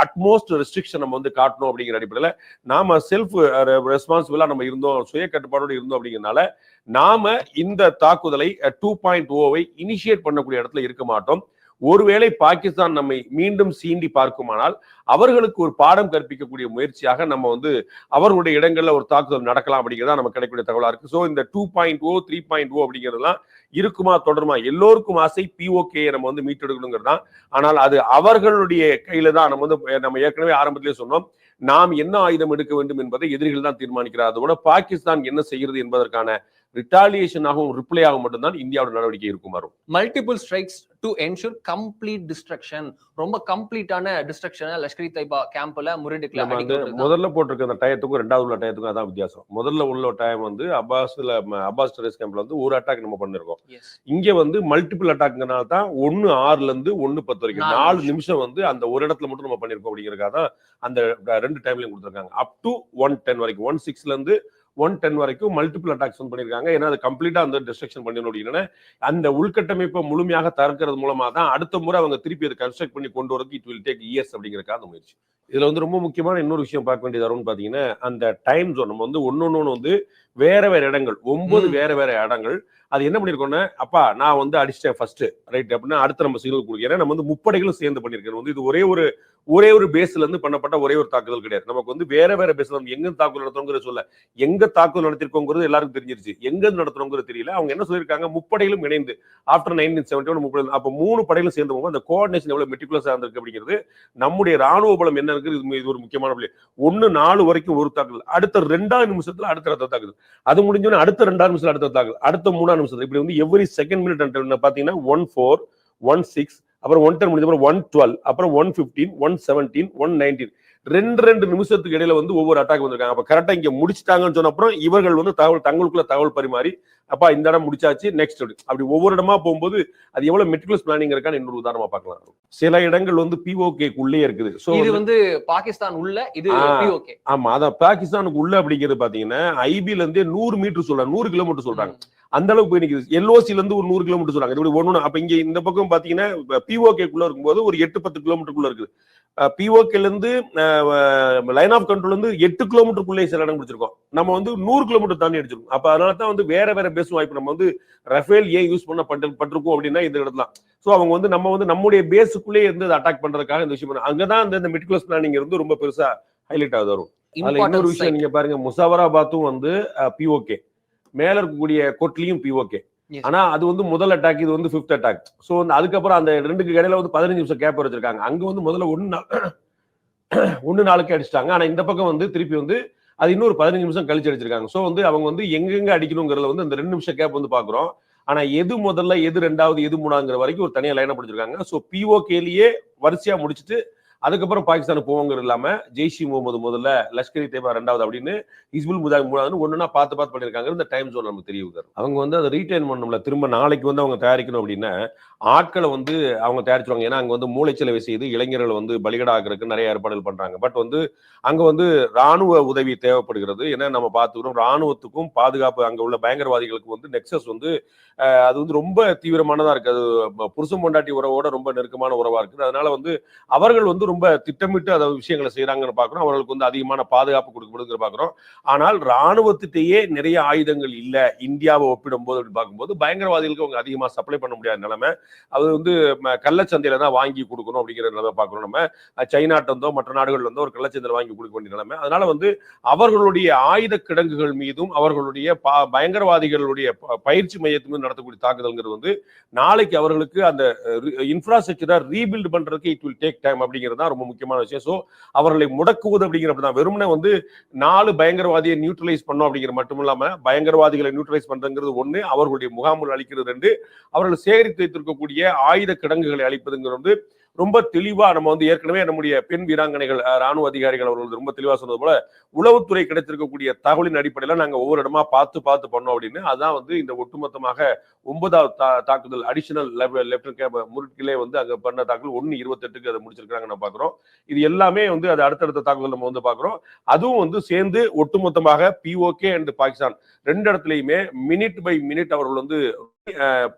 அட்மோஸ்ட் ரெஸ்ட்ரிக்ஷன் நம்ம வந்து காட்டணும் அப்படிங்கிற அடிப்படையில நாம செல்ஃப் ரெஸ்பான்சிபிளா நம்ம இருந்தோம், சுய கட்டுப்பாடோடு இருந்தோம். அப்படிங்கிறதுனால நாம இந்த தாக்குதலை 2.0 இனிஷியேட் பண்ணக்கூடிய இடத்துல இருக்க மாட்டோம். ஒருவேளை பாகிஸ்தான் நம்மை மீண்டும் சீண்டி பார்க்குமானால் அவர்களுக்கு ஒரு பாடம் கற்பிக்கக்கூடிய முயற்சியாக நம்ம வந்து அவர்களுடைய இடங்கள்ல ஒரு தாக்குதல் நடக்கலாம் அப்படிங்கிறதா நமக்கு கிடைக்கக்கூடிய தகவலா இருக்கு. ஸோ இந்த 2.0 3.0 அப்படிங்கிறதுலாம் இருக்குமா தொடருமா? எல்லோருக்கும் ஆசை POK நம்ம வந்து மீட்டெடுக்கணுங்கிறது தான். ஆனால் அது அவர்களுடைய கையில தான். நம்ம ஏற்கனவே ஆரம்பத்திலே சொன்னோம், நாம் என்ன ஆயுதம் எடுக்க வேண்டும் என்பதை எதிரிகள் தான் தீர்மானிக்கிறார். அதோட பாகிஸ்தான் என்ன செய்கிறது என்பதற்கான ரிட்டாலியேஷனாகவும் ரிப்ளையாகவும் மட்டும்தான் இந்தியாவோட நடவடிக்கை இருக்கும். வரும் multiple strikes to ensure complete destruction. ரொம்ப கம்ப்ளீட்டான டிஸ்ட்ரக்ஷனை லஷ்கர் இ தொய்பா கேம்ப்ல முறியடிக்கலாம். முதல்ல போட்டிருக்க அந்த டயத்துக்கும் ரெண்டாவது உள்ள டயத்துக்கும் அதான் வித்தியாசம். முதல்ல உள்ள டைம் வந்து அப்பாஸ் டெரரிஸ்ட் கேம்ப்ல வந்து ஒரு அட்டாக் நம்ம பண்ணிருக்கோம். இங்க வந்து மல்டிபிள் அட்டாக்னால தான் 1:06 இருந்து 1:10 வரைக்கும் 4 நிமிஷம் வந்து அந்த ஒரு இடத்துல மட்டும் நம்ம பண்ணிருக்கோம். அப்படிங்கிறதுக்காக தான் அந்த 2 டைம்லயும் கொடுத்துருக்காங்க. அப் டு 1:10 வரைக்கும், 1:06 இருந்து 1:10 வரைக்கும் மல்டிபிள் அட்டாக்ஸ் வந்து பண்ணிருக்காங்க. ஏன்னா அது கம்ப்ளீட்டா அந்த டிஸ்ட்ரக்ஷன் பண்ணணும் அப்படின்னா அந்த உள்கட்டமைப்பை முழுமையாக தகர்க்கிறது மூலமா தான் அடுத்த முறை அவங்க திருப்பி அதை கன்ஸ்ட்ரக்ட் பண்ணி கொண்டு வரதுக்கு இட் வில் டேக் இயர்ஸ் அப்படிங்கிறதுக்காக அந்த முயற்சி. இதுல வந்து ரொம்ப முக்கியமான இன்னொரு விஷயம் பார்க்க வேண்டியது வரும்னு பாத்தீங்கன்னா, அந்த டைம் ஜோன் நம்ம வந்து ஒன்னொன்னு வந்து வேற வேற இடங்கள், 9 வேற வேற இடங்கள். அது என்ன பண்ணிருக்கோம்னா, அப்பா நான் வந்து அடிச்சிட்டேன் ஃபர்ஸ்ட் ரைட் அப்படின்னா அடுத்து நம்ம சிக்னல் கொடுக்கிறேன். நம்ம வந்து முப்படைகளும் சேர்ந்து பண்ணிருக்கோம். வந்து இது ஒரே ஒரு பேஸ்ல இருந்து பண்ணப்பட்ட ஒரே ஒரு தாக்குதல் கிடையாது. நமக்கு வந்து வேற வேற பேஸ்ல வந்து எங்க தாக்குதல் நடத்துறோங்கிறது சொல்ல, எங்க தாக்குதல் நடத்திருக்கோங்கிறது எல்லாருக்கும் தெரிஞ்சிருச்சு, எங்க நடத்துறோங்கிறது தெரியல. அவங்க என்ன சொல்லியிருக்காங்க, முப்படைகளும் இணைந்து ஆஃப்டர் 1971 முப்படை, அப்ப 3 படைகளும் சேர்ந்து போகும். அந்த கோஆர்டினேஷன் எவ்வளவு மெட்டிகுலஸா இருந்திருக்கு அப்படிங்கிறது நம்முடைய ராணுவ பலம் என்ன இருக்கு. இது ஒரு முக்கியமான பிள்ளை. 1-4 வரைக்கும் ஒரு தாக்குதல், அடுத்த 2ஆம் நிமிஷத்துல அடுத்த தாக்குதல், அது முடிஞ்சோன்னா அடுத்த 2ஆம் நிமிஷத்துல அடுத்த தாக்குதல், அடுத்த 3ஆம் நிமிஷத்துல, இப்படி வந்து எவ்ரி செகண்ட் மினிட் பாத்தீங்கன்னா 14, 16, அப்புறம் 1:10 முடிஞ்ச அப்புறம் 1:12, அப்புறம் 1:15, 1:17, 1:19, 2 நிமிஷத்துக்கு இடையில வந்து ஒவ்வொரு அட்டாக் வந்திருக்காங்க. அப்ப கரெக்டா இங்க முடிச்சிட்டாங்கன்னு சொன்ன அப்புறம் இவர்கள் வந்து தங்களுக்குள்ள தகவல் பரிமாறி, அப்பா இந்த இடம் முடிச்சாச்சு நெக்ஸ்ட் அப்படி ஒவ்வொரு இடமா போகும்போது அது எவ்வளவு மெட்டிகுலஸ் பிளானிங் இருக்கான்னு இன்னொரு உதாரணமா பார்க்கலாம். சில இடங்கள் வந்து POK உள்ளே இருக்குது. சோ இது வந்து பாகிஸ்தான் உள்ள, இது POK. ஆமா, அதான் பாகிஸ்தானுக்கு உள்ள அப்படிங்கிறது பாத்தீங்கன்னா IB-ல இருந்து 100 மீட்டர் சொல்றாங்க, 100 கிலோமீட்டர் சொல்றாங்க. அந்த அளவுக்கு போய் நிக்குது. LOC-ல இருந்து ஒரு 100 கிலோமீட்டர் சொல்றாங்க. இப்படி ஒண்ணு. அப்ப இங்க இந்த பக்கம் பாத்தீங்கன்னா POK-க்குள்ள இருக்கும்போது ஒரு 8-10 கிலோமீட்டருக்குள்ள இருக்குது. POK-ல இருந்து லைன் ஆஃப் கண்ட்ரோல் வந்து 8 கிலோமீட்டருக்குள்ளே சில இடம் பிடிச்சிருக்கோம். நம்ம வந்து 100 கிலோமீட்டர் தாண்டி அடிச்சிருக்கோம். அப்ப அதனால தான் வந்து வேற வேற பேஸ் வாய்ப்பு நம்ம வந்து ரஃபேல் ஏன் யூஸ் பட்டிருக்கோம் அப்படின்னா இந்த இடத்துல. சோ அவங்க வந்து நம்ம வந்து நம்முடைய பேஸுக்குள்ளே இருந்து அட்டாக் பண்றதுக்காக இந்த விஷயம் அங்கதான் இந்த மெட்டிகுலஸ் பிளானிங் இருந்து ரொம்ப பெருசா ஹைலைட் ஆகுது வரும். அதுல இன்னொரு விஷயம் நீங்க பாருங்க, முசாவராபாத்தும் வந்து POK, மேல இருக்கக்கூடிய கொட்லியும் POK. ஆனா அது வந்து முதல் அட்டாக், இது வந்து 5th அட்டாக். சோ அதுக்கப்புறம் அந்த 2க்கு இடையில வந்து 15 நிமிஷம் கேப் வச்சிருக்காங்க. அங்க வந்து முதல்ல 1:4 அடிச்சிட்டாங்க. ஆனா இந்த பக்கம் வந்து திருப்பி வந்து அது இன்னொரு 15 நிமிஷம் கழிச்சு அடிச்சிருக்காங்க. சோ வந்து அவங்க வந்து எங்கெங்க அடிக்கணுங்கிறத வந்து அந்த 2 நிமிஷம் கேப் வந்து பாக்குறோம். ஆனா எது முதல்ல, எது 2வது, எது 3ஆங்கிற வரைக்கும் ஒரு தனியா லைனா பிடிச்சிருக்காங்க. சோ POK-லயே வரிசையா முடிச்சுட்டு அதுக்கப்புறம் பாகிஸ்தானுக்கு போவாங்கிறது இல்லாம ஜெய்ஷ் இ முகமது முதல்ல, லஷ்கர் இ தொய்பா 2வது அப்படின்னு, ஹிஸ்புல் முஜாஹிதீன் 3வது ஒண்ணுன்னா பார்த்து பண்ணிருக்காங்க. இந்த டைம் ஜோன் நமக்கு தெரியுது. அவங்க வந்து அதை ரீட்டைன் பண்ணணும்ல, திரும்ப நாளைக்கு வந்து அவங்க தயாரிக்கணும் அப்படின்னா ஆட்களை வந்து அவங்க தயாரிச்சுவாங்க. ஏன்னா அங்க வந்து மூளைச்சலவை செய்து இளைஞர்கள் வந்து பலிகடா ஆகிறதுக்கு நிறைய ஏற்பாடுகள் பண்றாங்க. பட் வந்து அங்க வந்து ராணுவ உதவி தேவைப்படுகிறது. ஏன்னா நம்ம பார்த்துக்கிறோம், ராணுவத்துக்கும் பாதுகாப்பு அங்க உள்ள பயங்கரவாதிகளுக்கு வந்து நெக்சஸ் வந்து அது வந்து ரொம்ப தீவிரமானதா இருக்கு. அது புருஷன் பொண்டாட்டி உறவோட ரொம்ப நெருக்கமான உறவா இருக்குது. அதனால வந்து அவர்கள் வந்து ரொம்ப திட்டமிட்டு அதை விஷயங்களை செய்யறாங்கன்னு பாக்குறோம். அவர்களுக்கு வந்து அதிகமான பாதுகாப்பு கொடுக்கப்படுங்கிற பாக்குறோம். ஆனால் ராணுவத்திட்டேயே நிறைய ஆயுதங்கள் இல்ல இந்தியாவை ஒப்பிடும் போது அப்படின்னு பார்க்கும்போது பயங்கரவாதிகளுக்கு அவங்க அதிகமா சப்ளை பண்ண முடியாத நிலைமை. அது வந்து கள்ளச்சந்தையில தான் வாங்கி கொடுக்கணும் அப்படிங்கிற நிலைமை பார்க்கணும். நம்ம சைனாட்ட இருந்தோ மற்ற நாடுகள்ல இருந்தோ ஒரு கள்ளச்சந்தையில வாங்கி கொடுக்க வேண்டிய நிலைமை. அதனால வந்து அவர்களுடைய ஆயுத கிடங்குகள் மீதும் அவர்களுடைய பயங்கரவாதிகளுடைய பயிற்சி மையத்தின் மீது நடத்தக்கூடிய தாக்குதல்ங்கிறது வந்து நாளைக்கு அவர்களுக்கு அந்த இன்ஃப்ராஸ்ட்ரக்சரை ரீபில்ட் பண்றதுக்கு இட் வில் டேக் டைம் அப்படிங்கிறது தான் ரொம்ப முக்கியமான விஷயம். ஸோ அவர்களை முடக்குவது அப்படிங்கிறது தான். வெறுமனே வந்து 4 பயங்கரவாதியை நியூட்ரலைஸ் பண்ணோம் அப்படிங்கிற மட்டும் இல்லாம பயங்கரவாதிகளை நியூட்ரலைஸ் பண்றதுங்கிறது ஒண்ணு, அவர்களுடைய முகாம்கள் அளிக்கிறது 2, அவர்கள் சேகரித்து வைத்திருக்கக்கூடிய ஆயுத கிடங்குகளை அளிப்பதுங்கிறது வந்து ரொம்ப தெளிவா நம்ம வந்து ஏற்கனவே நம்முடைய பெண் வீராங்கனைகள் ராணுவ அதிகாரிகள் அவர்கள் ரொம்ப தெளிவா சொன்னது போல உளவுத்துறை கிடைத்திருக்கக்கூடிய தகவலின் அடிப்படையில நாங்க ஒவ்வொரு இடமா பார்த்து பண்ணோம் அப்படின்னு. அதான் வந்து இந்த ஒட்டுமொத்தமாக 9வது தாக்குதல் அடிஷனல் லெப்டினன்ட் முருட்கிலே வந்து அங்க பண்ண தாக்குதல் 1/28க்கு அதை முடிச்சிருக்காங்க நம்ம பாக்குறோம். இது எல்லாமே வந்து அது அடுத்தடுத்த தாக்குதல் நம்ம வந்து பாக்குறோம். அதுவும் வந்து சேர்ந்து ஒட்டுமொத்தமாக POK அண்ட் பாகிஸ்தான் 2 இடத்துலயுமே மினிட் பை மினிட் அவர்கள் வந்து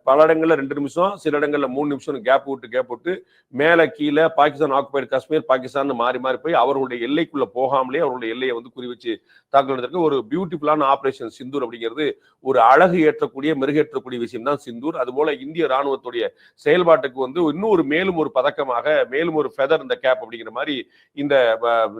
பல இடங்கள்ல 2 நிமிஷம், சில இடங்கள்ல 3 நிமிஷம் கேப் விட்டு மேல கீழே பாகிஸ்தான் ஆக்குபைடு காஷ்மீர் பாகிஸ்தான் மாறி போய் அவர்களுடைய எல்லைக்குள்ள போகாமலே அவர்களுடைய எல்லையை வந்து குறி வச்சு தாக்குதல். ஒரு பியூட்டிஃபுல்லான ஆபரேஷன் சிந்தூர் அப்படிங்கிறது ஒரு அழகு ஏற்றக்கூடிய மெருகேற்றக்கூடிய விஷயம் தான் சிந்தூர். அதுபோல இந்திய ராணுவத்துடைய செயல்பாட்டுக்கு வந்து இன்னும் மேலும் ஒரு பதக்கமாக மேலும் ஒரு ஃபெதர் இந்த கேப் அப்படிங்கிற மாதிரி இந்த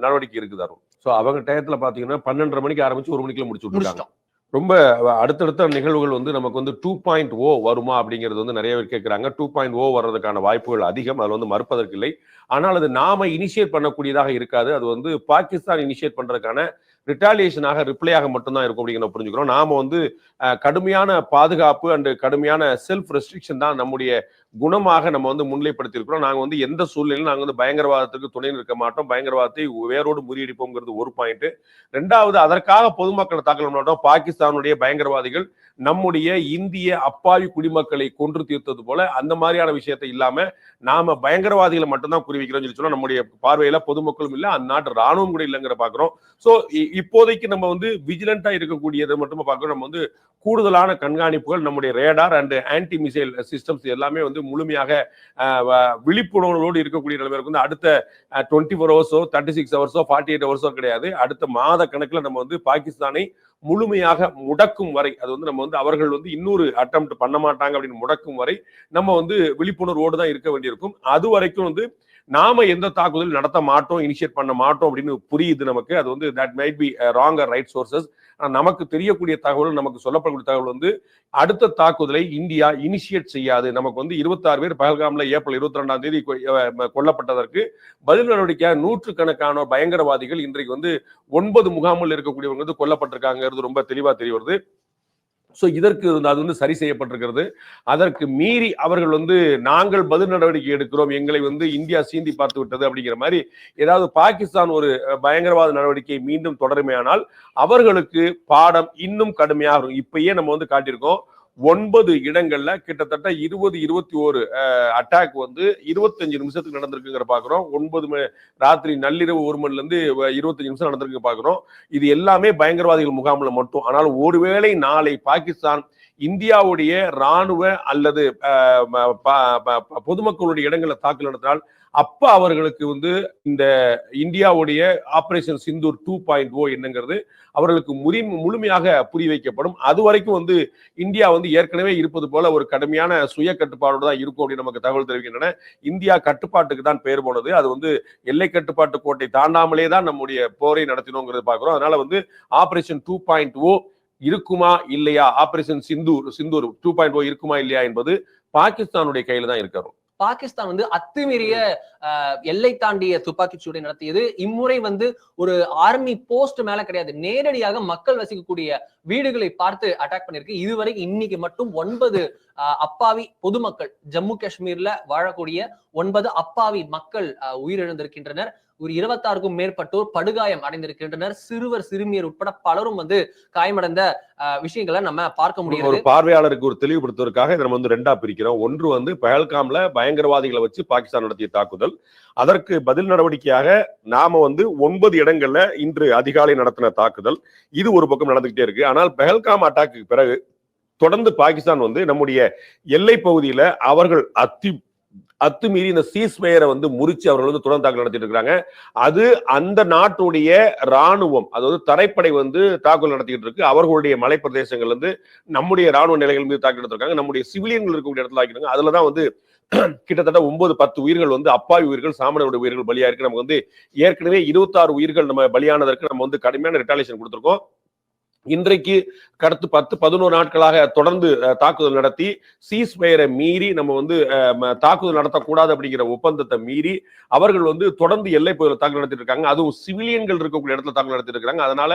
நடவடிக்கை இருக்குது. ஸோ அவங்க டயத்துல பாத்தீங்கன்னா 12:30 மணிக்கு ஆரம்பிச்சு 1 மணிக்குள்ள முடிச்சு விட்டுருக்காங்க. ரொம்ப அடுத்தடுத்த நிகழ்வுகள் வந்து நமக்கு வந்து 2.0 வருமா அப்படிங்கிறது வந்து நிறைய பேர் கேட்கிறாங்க. 2.0 வர்றதுக்கான வாய்ப்புகள் அதிகம், அதுல வந்து மறுப்பதற்கு இல்லை. ஆனால் அது நாம இனிஷியேட் பண்ணக்கூடியதாக இருக்காது. அது வந்து பாகிஸ்தான் இனிஷியேட் பண்றதுக்கான ரிட்டாலியேஷனாக ரிப்ளையாக மட்டும்தான் இருக்கும் அப்படிங்கிற புரிஞ்சுக்கிறோம். நாம வந்து கடுமையான பாதுகாப்பு அண்ட் கடுமையான செல்ஃப் ரெஸ்ட்ரிக்ஷன் தான் நம்முடைய குணமாக நம்ம வந்து முன்னிலைப்படுத்தியிருக்கிறோம். நாங்க வந்து எந்த சூழ்நிலையிலும் நாங்க வந்து பயங்கரவாதத்துக்கு துணை நிற்க மாட்டோம், பயங்கரவாதத்தை வேரோடு முறியடிப்போங்கிறது ஒரு பாயிண்ட். 2வது, அதற்காக பொதுமக்களை தாக்கல் மாட்டோம். பாகிஸ்தானுடைய பயங்கரவாதிகள் நம்முடைய இந்திய அப்பாவி குடிமக்களை கொன்று தீர்த்தது போல அந்த மாதிரியான விஷயத்தை இல்லாம நாம பயங்கரவாதிகளை மட்டும்தான் குறிவிக்கிறோம் சொல்லி சொன்னா நம்முடைய பார்வையில பொதுமக்களும் இல்ல, அந்த நாட்டு ராணுவம் கூட இல்லைங்கிற பாக்குறோம். சோ இப்போதைக்கு நம்ம வந்து விஜிலண்டா இருக்கக்கூடியதை மட்டும் பார்க்கிறோம். நம்ம வந்து கூடுதலான கண்காணிப்புகள் நம்முடைய radar and anti missile systems எல்லாமே வந்து முழுமையாக விழிப்புணர்வோடு இருக்கக்கூடிய நிலைமைக்கு வந்து அடுத்த 24 ஹவர்ஸோ 36 ஹவர்ஸோ 48 ஹவர்ஸோ கிடையாது. அடுத்த மாத கணக்குல நம்ம வந்து பாகிஸ்தானை முழுமையாக முடக்கும் வரை, அது வந்து நம்ம வந்து அவர்கள் வந்து இன்னொரு அட்டெம்ப்ட் பண்ண மாட்டாங்க அப்படின்னு முடக்கும் வரை நம்ம வந்து விழிப்புணர்வோடு தான் இருக்க வேண்டியிருக்கும். அது வரைக்கும் வந்து நாம எந்த தாக்குதல் நடத்த மாட்டோம், இனிஷியேட் பண்ண மாட்டோம் அப்படின்னு புரியுது நமக்கு. அது வந்து that might be wrong or right sources. நமக்கு தெரியக்கூடிய தகவல், நமக்கு சொல்லப்படக்கூடிய தகவல் வந்து அடுத்த தாக்குதலை இந்தியா இனிஷியேட் செய்யாது. நமக்கு வந்து 26 பேர் பஹல்காம்ல ஏப்ரல் 22ஆம் தேதி கொல்லப்பட்டதற்கு பதில் நடவடிக்கையாக 100கணக்கான பயங்கரவாதிகள் இன்றைக்கு வந்து 9 முகாமில் இருக்கக்கூடியவங்க வந்து கொல்லப்பட்டிருக்காங்கிறது ரொம்ப தெளிவா தெரிய வருது. ஸோ இதற்கு அது வந்து சரி செய்யப்பட்டிருக்கிறது. அதற்கு மீறி அவர்கள் வந்து நாங்கள் பதில் நடவடிக்கை எடுக்கிறோம், எங்களை வந்து இந்தியா சீந்தி பார்த்து விட்டது அப்படிங்கிற மாதிரி ஏதாவது பாகிஸ்தான் ஒரு பயங்கரவாத நடவடிக்கை மீண்டும் தொடருமையானால் அவர்களுக்கு பாடம் இன்னும் கடுமையாகும். இப்பயே நம்ம வந்து காட்டியிருக்கோம் 9 இடங்கள்ல கிட்டத்தட்ட 20-21 அட்டாக் வந்து 25 நிமிஷத்துக்கு நடந்திருக்குங்கிற பாக்குறோம். 9 ராத்திரி நள்ளிரவு 1 மணில இருந்து 25 நிமிஷம் நடந்திருக்கு பாக்குறோம். இது எல்லாமே பயங்கரவாதிகள் முகாம்ல மட்டும். ஆனால் ஒருவேளை நாளை பாகிஸ்தான் இந்தியாவுடைய ராணுவ அல்லது பொதுமக்களுடைய இடங்களை தாக்கல் நடத்தினால் அப்ப அவர்களுக்கு வந்து இந்த இந்தியாவுடைய ஆபரேஷன் சிந்தூர் 2.0 என்னங்கிறது அவர்களுக்கு முழுமையாக புரிய வைக்கப்படும். அது வரைக்கும் வந்து இந்தியா வந்து ஏற்கனவே இருப்பது போல ஒரு கடுமையான சுய கட்டுப்பாடோடு தான் இருக்கும் அப்படின்னு நமக்கு தகவல் தெரிவிக்கின்றன. இந்தியா கட்டுப்பாட்டுக்கு தான் பெயர் போனது. அது வந்து எல்லை கட்டுப்பாட்டு கோட்டை தாண்டாமலே தான் நம்முடைய போரை நடத்தினோங்கிறது பார்க்கிறோம். அதனால வந்து ஆபரேஷன் 2.0 இருக்குமா இல்லையா, ஆபரேஷன் சிந்தூர் 2.0 இருக்குமா இல்லையா என்பது பாகிஸ்தானுடைய கையில தான் இருக்காரு. பாகிஸ்தான் வந்து அத்துமீறிய எல்லை தாண்டிய துப்பாக்கிச்சூடை நடத்தியது. இம்முறை வந்து ஒரு ஆர்மி போஸ்ட் மேல கிடையாது, நேரடியாக மக்கள் வசிக்கக்கூடிய வீடுகளை பார்த்து அட்டாக் பண்ணிருக்கு. இதுவரைக்கும் இன்னைக்கு மட்டும் 9 அப்பாவி பொதுமக்கள், ஜம்மு காஷ்மீர்ல வாழக்கூடிய 9 அப்பாவி மக்கள் உயிரிழந்திருக்கின்றனர். ஒரு 26க்கும் மேற்பட்டோர் படுகாயம் அடைந்திருக்கின்றனர். சிறுவர் சிறுமியர் உட்பட பலரும் வந்து காயமடைந்த விஷயங்களை நம்ம பார்க்க முடியும். ஒரு பார்வையாளருக்கு ஒரு தெளிவுபடுத்துவதற்காக நம்ம வந்து 2ஆ பிரிக்கிறோம். ஒன்று வந்து பஹல்காம்ல பயங்கரவாதிகளை வச்சு பாகிஸ்தான் நடத்திய தாக்குதல், அதற்கு பதில் நடவடிக்கையாக நாம வந்து 9 இடங்கள்ல இன்று அதிகாலை நடத்தின தாக்குதல். இது ஒரு பக்கம் நடந்துகிட்டே இருக்கு. ஆனால் பஹல்காம் அட்டாக்கு பிறகு தொடர்ந்து பாகிஸ்தான் வந்து நம்முடைய எல்லை பகுதியில அவர்கள் அத்துமீறி இந்த சீஸ்ஃபயரை வந்து முறிச்சு அவர்கள் வந்து தொடர்ந்து தாக்குதல் நடத்திட்டு இருக்காங்க. அது அந்த நாட்டுடைய ராணுவம், அதாவது தரைப்படை வந்து தாக்குதல் நடத்திட்டு இருக்கு. அவர்களுடைய மலை பிரதேசங்கள் வந்து நம்முடைய ராணுவ நிலைகள் மீது தாக்குதல் நடத்திருக்காங்க. நம்முடைய சிவிலியன்கள் இருக்கக்கூடிய இடத்துல ஆக்கிடுங்க. அதுலதான் வந்து கிட்டத்தட்ட 9-10 உயிர்கள் வந்து அப்பாவி உயிர்கள், சாமானிய உயிர்கள் பலியா இருக்கு. நமக்கு வந்து ஏற்கனவே 26 உயிர்கள் நம்ம பலியானதற்கு நம்ம வந்து கடுமையான ரிட்டாலியேஷன் கொடுத்திருக்கோம். இன்றைக்கு கடத்து 10-11 நாட்களாக தொடர்ந்து தாக்குதல் நடத்தி சீஸ்ஃபயரை மீறி நம்ம வந்து தாக்குதல் நடத்தக்கூடாது அப்படிங்கிற ஒப்பந்தத்தை மீறி அவர்கள் வந்து தொடர்ந்து எல்லை பகுதியில் தாக்குதல் நடத்திட்டு இருக்காங்க. அதுவும் சிவிலியன்கள் இருக்கக்கூடிய இடத்துல தாக்குதல் நடத்திட்டு இருக்காங்க. அதனால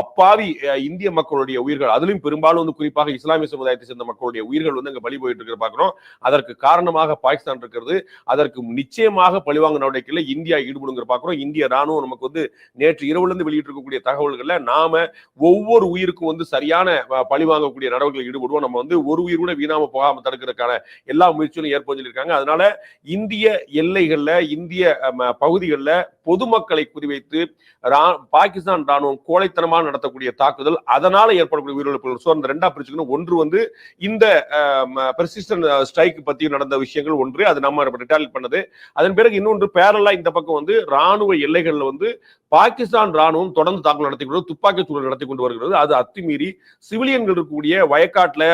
அப்பாவி இந்திய மக்களுடைய உயிர்கள், அதிலும் பெரும்பாலும் வந்து குறிப்பாக இஸ்லாமிய சமுதாயத்தை சேர்ந்த மக்களுடைய உயிர்கள் வந்து அங்க பலி போயிட்டு இருக்கிற பாக்குறோம். அதற்கு காரணமாக பாகிஸ்தான் இருக்கிறது. அதற்கு நிச்சயமாக பழிவாங்க நடவடிக்கையில் இந்தியா ஈடுபடுங்கிற பாக்குறோம். இந்திய ராணுவம் நமக்கு வந்து நேற்று இரவுல இருந்து வெளியிட்டு இருக்கக்கூடிய தகவல்கள்ல நாம ஒவ்வொரு உயிருக்கும் வந்து சரியான பழிவாங்கக்கூடிய நடவடிக்கையில் ஈடுபடுவோம். நம்ம வந்து ஒரு உயிர் கூட வீணாம போகாம தடுக்கிறதுக்கான எல்லா முயற்சிகளும் ஏற்படுத்தி சொல்லியிருக்காங்க. அதனால இந்திய எல்லைகள்ல, இந்திய பகுதிகளில் பொதுமக்களை குறிவைத்து பாகிஸ்தான் ராணுவம் கோழைத்தனமாக நடத்தக்கூடிய தாக்குதல், அதனால ஏற்படக்கூடிய உயிரிழப்புகள் அந்த ரெண்டா பிரிச்சுக்கணும். ஒன்று வந்து இந்த பெர்சிஸ்டன்ட் ஸ்ட்ரைக் பத்தி நடந்த விஷயங்கள் ஒன்று, அது நம்ம ரிட்டாலியேட் பண்ணது. அதன் பிறகு இன்னொன்று பேரலா இந்த பக்கம் வந்து ராணுவ எல்லைகள்ல வந்து பாகிஸ்தான் ராணுவம் தொடர்ந்து தாக்குதல் நடத்தி கொண்டு துப்பாக்கி சூழல் நடத்தி கொண்டு வருகிறது. அது அத்துமீறி சிவிலியன்கள் இருக்கக்கூடிய வயக்காட்டுல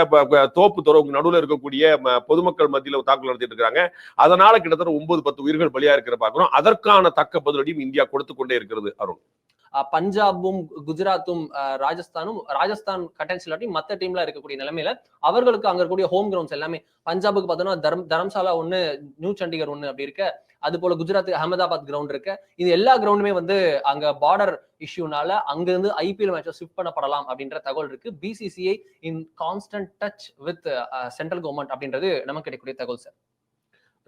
தோப்பு துறவு நடுவில் இருக்கக்கூடிய பொதுமக்கள் மத்தியில் தாக்குதல் நடத்திட்டு இருக்காங்க. அதனால கிட்டத்தட்ட 9-10 உயிர்கள் பலியா இருக்கிற பாக்குறோம். அதற்கான தக்க பதிலடியும் இந்தியா கொடுத்து கொண்டே இருக்கிறது. அருண், பஞ்சாபும் குஜராத்தும் ராஜஸ்தான் கட்டன்சிலாட்டி மத்த டீம்ல இருக்கக்கூடிய நிலைமையில அவர்களுக்கு அங்க இருக்கக்கூடிய ஹோம் கிரவுண்ட்ஸ் எல்லாமே, பஞ்சாபுக்கு பார்த்தோம்னா தரம்சாலா ஒண்ணு, நியூ சண்டிகர் ஒண்ணு அப்படி இருக்க. அது போல குஜராத் அகமதாபாத் கிரவுண்ட் இருக்கு. இது எல்லா கிரவுண்டுமே வந்து அங்க பார்டர் இஷ்யூனால அங்க இருந்து ஐபிஎல் மேட்சை ஷிஃப்ட் பண்ணப்படலாம் அப்படின்ற தகவல் இருக்கு. BCCI in constant touch with central government அப்படின்றது நமக்கு கிடைக்கக்கூடிய தகவல் சார்.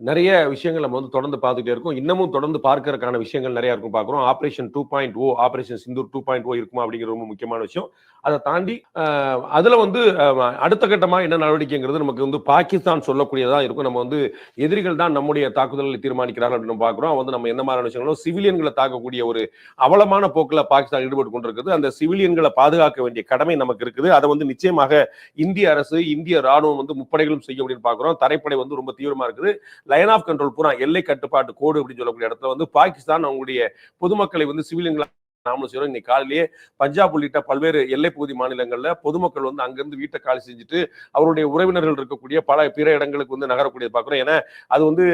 நிறைய விஷயங்கள் நம்ம வந்து தொடர்ந்து பார்த்துட்டே இருக்கோம். இன்னமும் தொடர்ந்து பார்க்கறதுக்கான விஷயங்கள் நிறைய இருக்கும் பார்க்குறோம். ஆபரேஷன் 2.0, ஆபரேஷன் சிந்தூர் 2.0 இருக்குமா அப்படிங்கிற ரொம்ப முக்கியமான விஷயம். அதை தாண்டி அதுல வந்து அடுத்த கட்டமா என்ன நடவடிக்கைங்கிறது நமக்கு வந்து பாகிஸ்தான் சொல்லக்கூடியதா இருக்கும். நம்ம வந்து எதிரிகள் தான் நம்முடைய தாக்குதல்களை தீர்மானிக்கிறார்கள் அப்படின்னு பார்க்கிறோம். வந்து நம்ம என்ன மாதிரி விஷயங்களும் சிவிலியன்களை தாக்கக்கூடிய ஒரு அவலமான போக்குல பாகிஸ்தான் ஈடுபட்டு கொண்டிருக்குது. அந்த சிவிலியன்களை பாதுகாக்க வேண்டிய கடமை நமக்கு இருக்குது. அதை வந்து நிச்சயமாக இந்திய அரசு, இந்திய ராணுவம் வந்து முப்படைகளும் செய்ய அப்படின்னு பார்க்கிறோம். தரைப்படை வந்து ரொம்ப தீவிரமா இருக்குது. லைன் ஆஃப் கண்ட்ரோல் பூரா எல்லை கட்டுப்பாட்டு கோடு அப்படின்னு சொல்லக்கூடிய இடத்துல வந்து பாகிஸ்தான் அவங்களுடைய பொதுமக்களை வந்து சிவிலியன்களை நாமளும் செய்யறோம். இன்னைக்கு காலையிலேயே பஞ்சாப் உள்ளிட்ட பல்வேறு எல்லை பகுதி மாநிலங்கள்ல பொதுமக்கள் வந்து அங்கிருந்து வீட்டை காலி செஞ்சுட்டு அவருடைய உறவினர்கள் இருக்கக்கூடிய பல பிற இடங்களுக்கு வந்து நகரக்கூடிய பார்க்கிறோம். ஏன்னா அது வந்து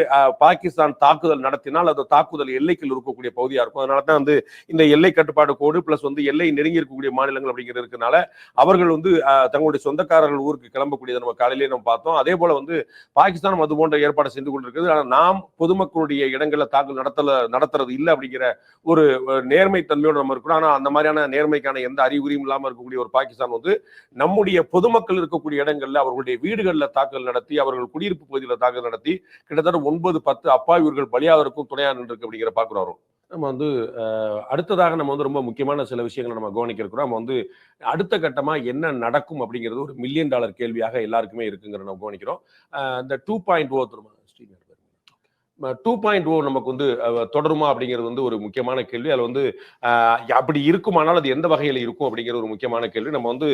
பாகிஸ்தான் தாக்குதல் நடத்தினால் அது தாக்குதல் எல்லைக்குள் இருக்கக்கூடிய பகுதியா இருக்கும். அதனாலதான் வந்து இந்த எல்லை கட்டுப்பாடு கோடு பிளஸ் வந்து எல்லை நெருங்கி இருக்கக்கூடிய மாநிலங்கள் அப்படிங்கிறது இருக்கனால அவர்கள் வந்து தங்களுடைய சொந்தக்காரர்கள் ஊருக்கு கிளம்பக்கூடியதை நம்ம காலையிலேயே நம்ம பார்த்தோம். அதே போல வந்து பாகிஸ்தானும் அது போன்ற ஏற்பாடு செஞ்சு கொண்டிருக்கிறது. ஆனால் நாம் பொதுமக்களுடைய இடங்களில் தாக்குதல் நடத்துறது இல்லை அப்படிங்கிற ஒரு நேர்மை தன்மையோடு நம்ம இருக்கணும். ஆனா அந்த மாதிரியான நேர்மைக்கான எந்த அறிகுறியும் இல்லாம இருக்கக்கூடிய ஒரு பாகிஸ்தான் வந்து நம்முடைய பொதுமக்கள் இருக்கக்கூடிய இடங்கள்ல அவர்களுடைய வீடுகளில் தாக்குதல் நடத்தி, அவர்கள் குடியிருப்பு பகுதியில் தாக்குதல் நடத்தி கிட்டத்தட்ட 9-10 அப்பாவியர்கள் பலியாவதற்கும் துணையா நின்று அப்படிங்கிற பாக்குறோம். நம்ம வந்து அடுத்ததாக நம்ம வந்து ரொம்ப முக்கியமான சில விஷயங்களை நம்ம கவனிக்க இருக்கிறோம். நம்ம வந்து அடுத்த கட்டமா என்ன நடக்கும் அப்படிங்கிறது ஒரு $1 மில்லியன் கேள்வியாக எல்லாருக்குமே இருக்குங்கிற நம்ம கவனிக்கிறோம். இந்த 2.0 2.0 நமக்கு வந்து தொடருமா அப்படிங்கிறது வந்து ஒரு முக்கியமான கேள்வி. அதுல வந்து அப்படி இருக்குமானால் அது எந்த வகையில் இருக்கும் அப்படிங்கிற ஒரு முக்கியமான கேள்வி. நம்ம வந்து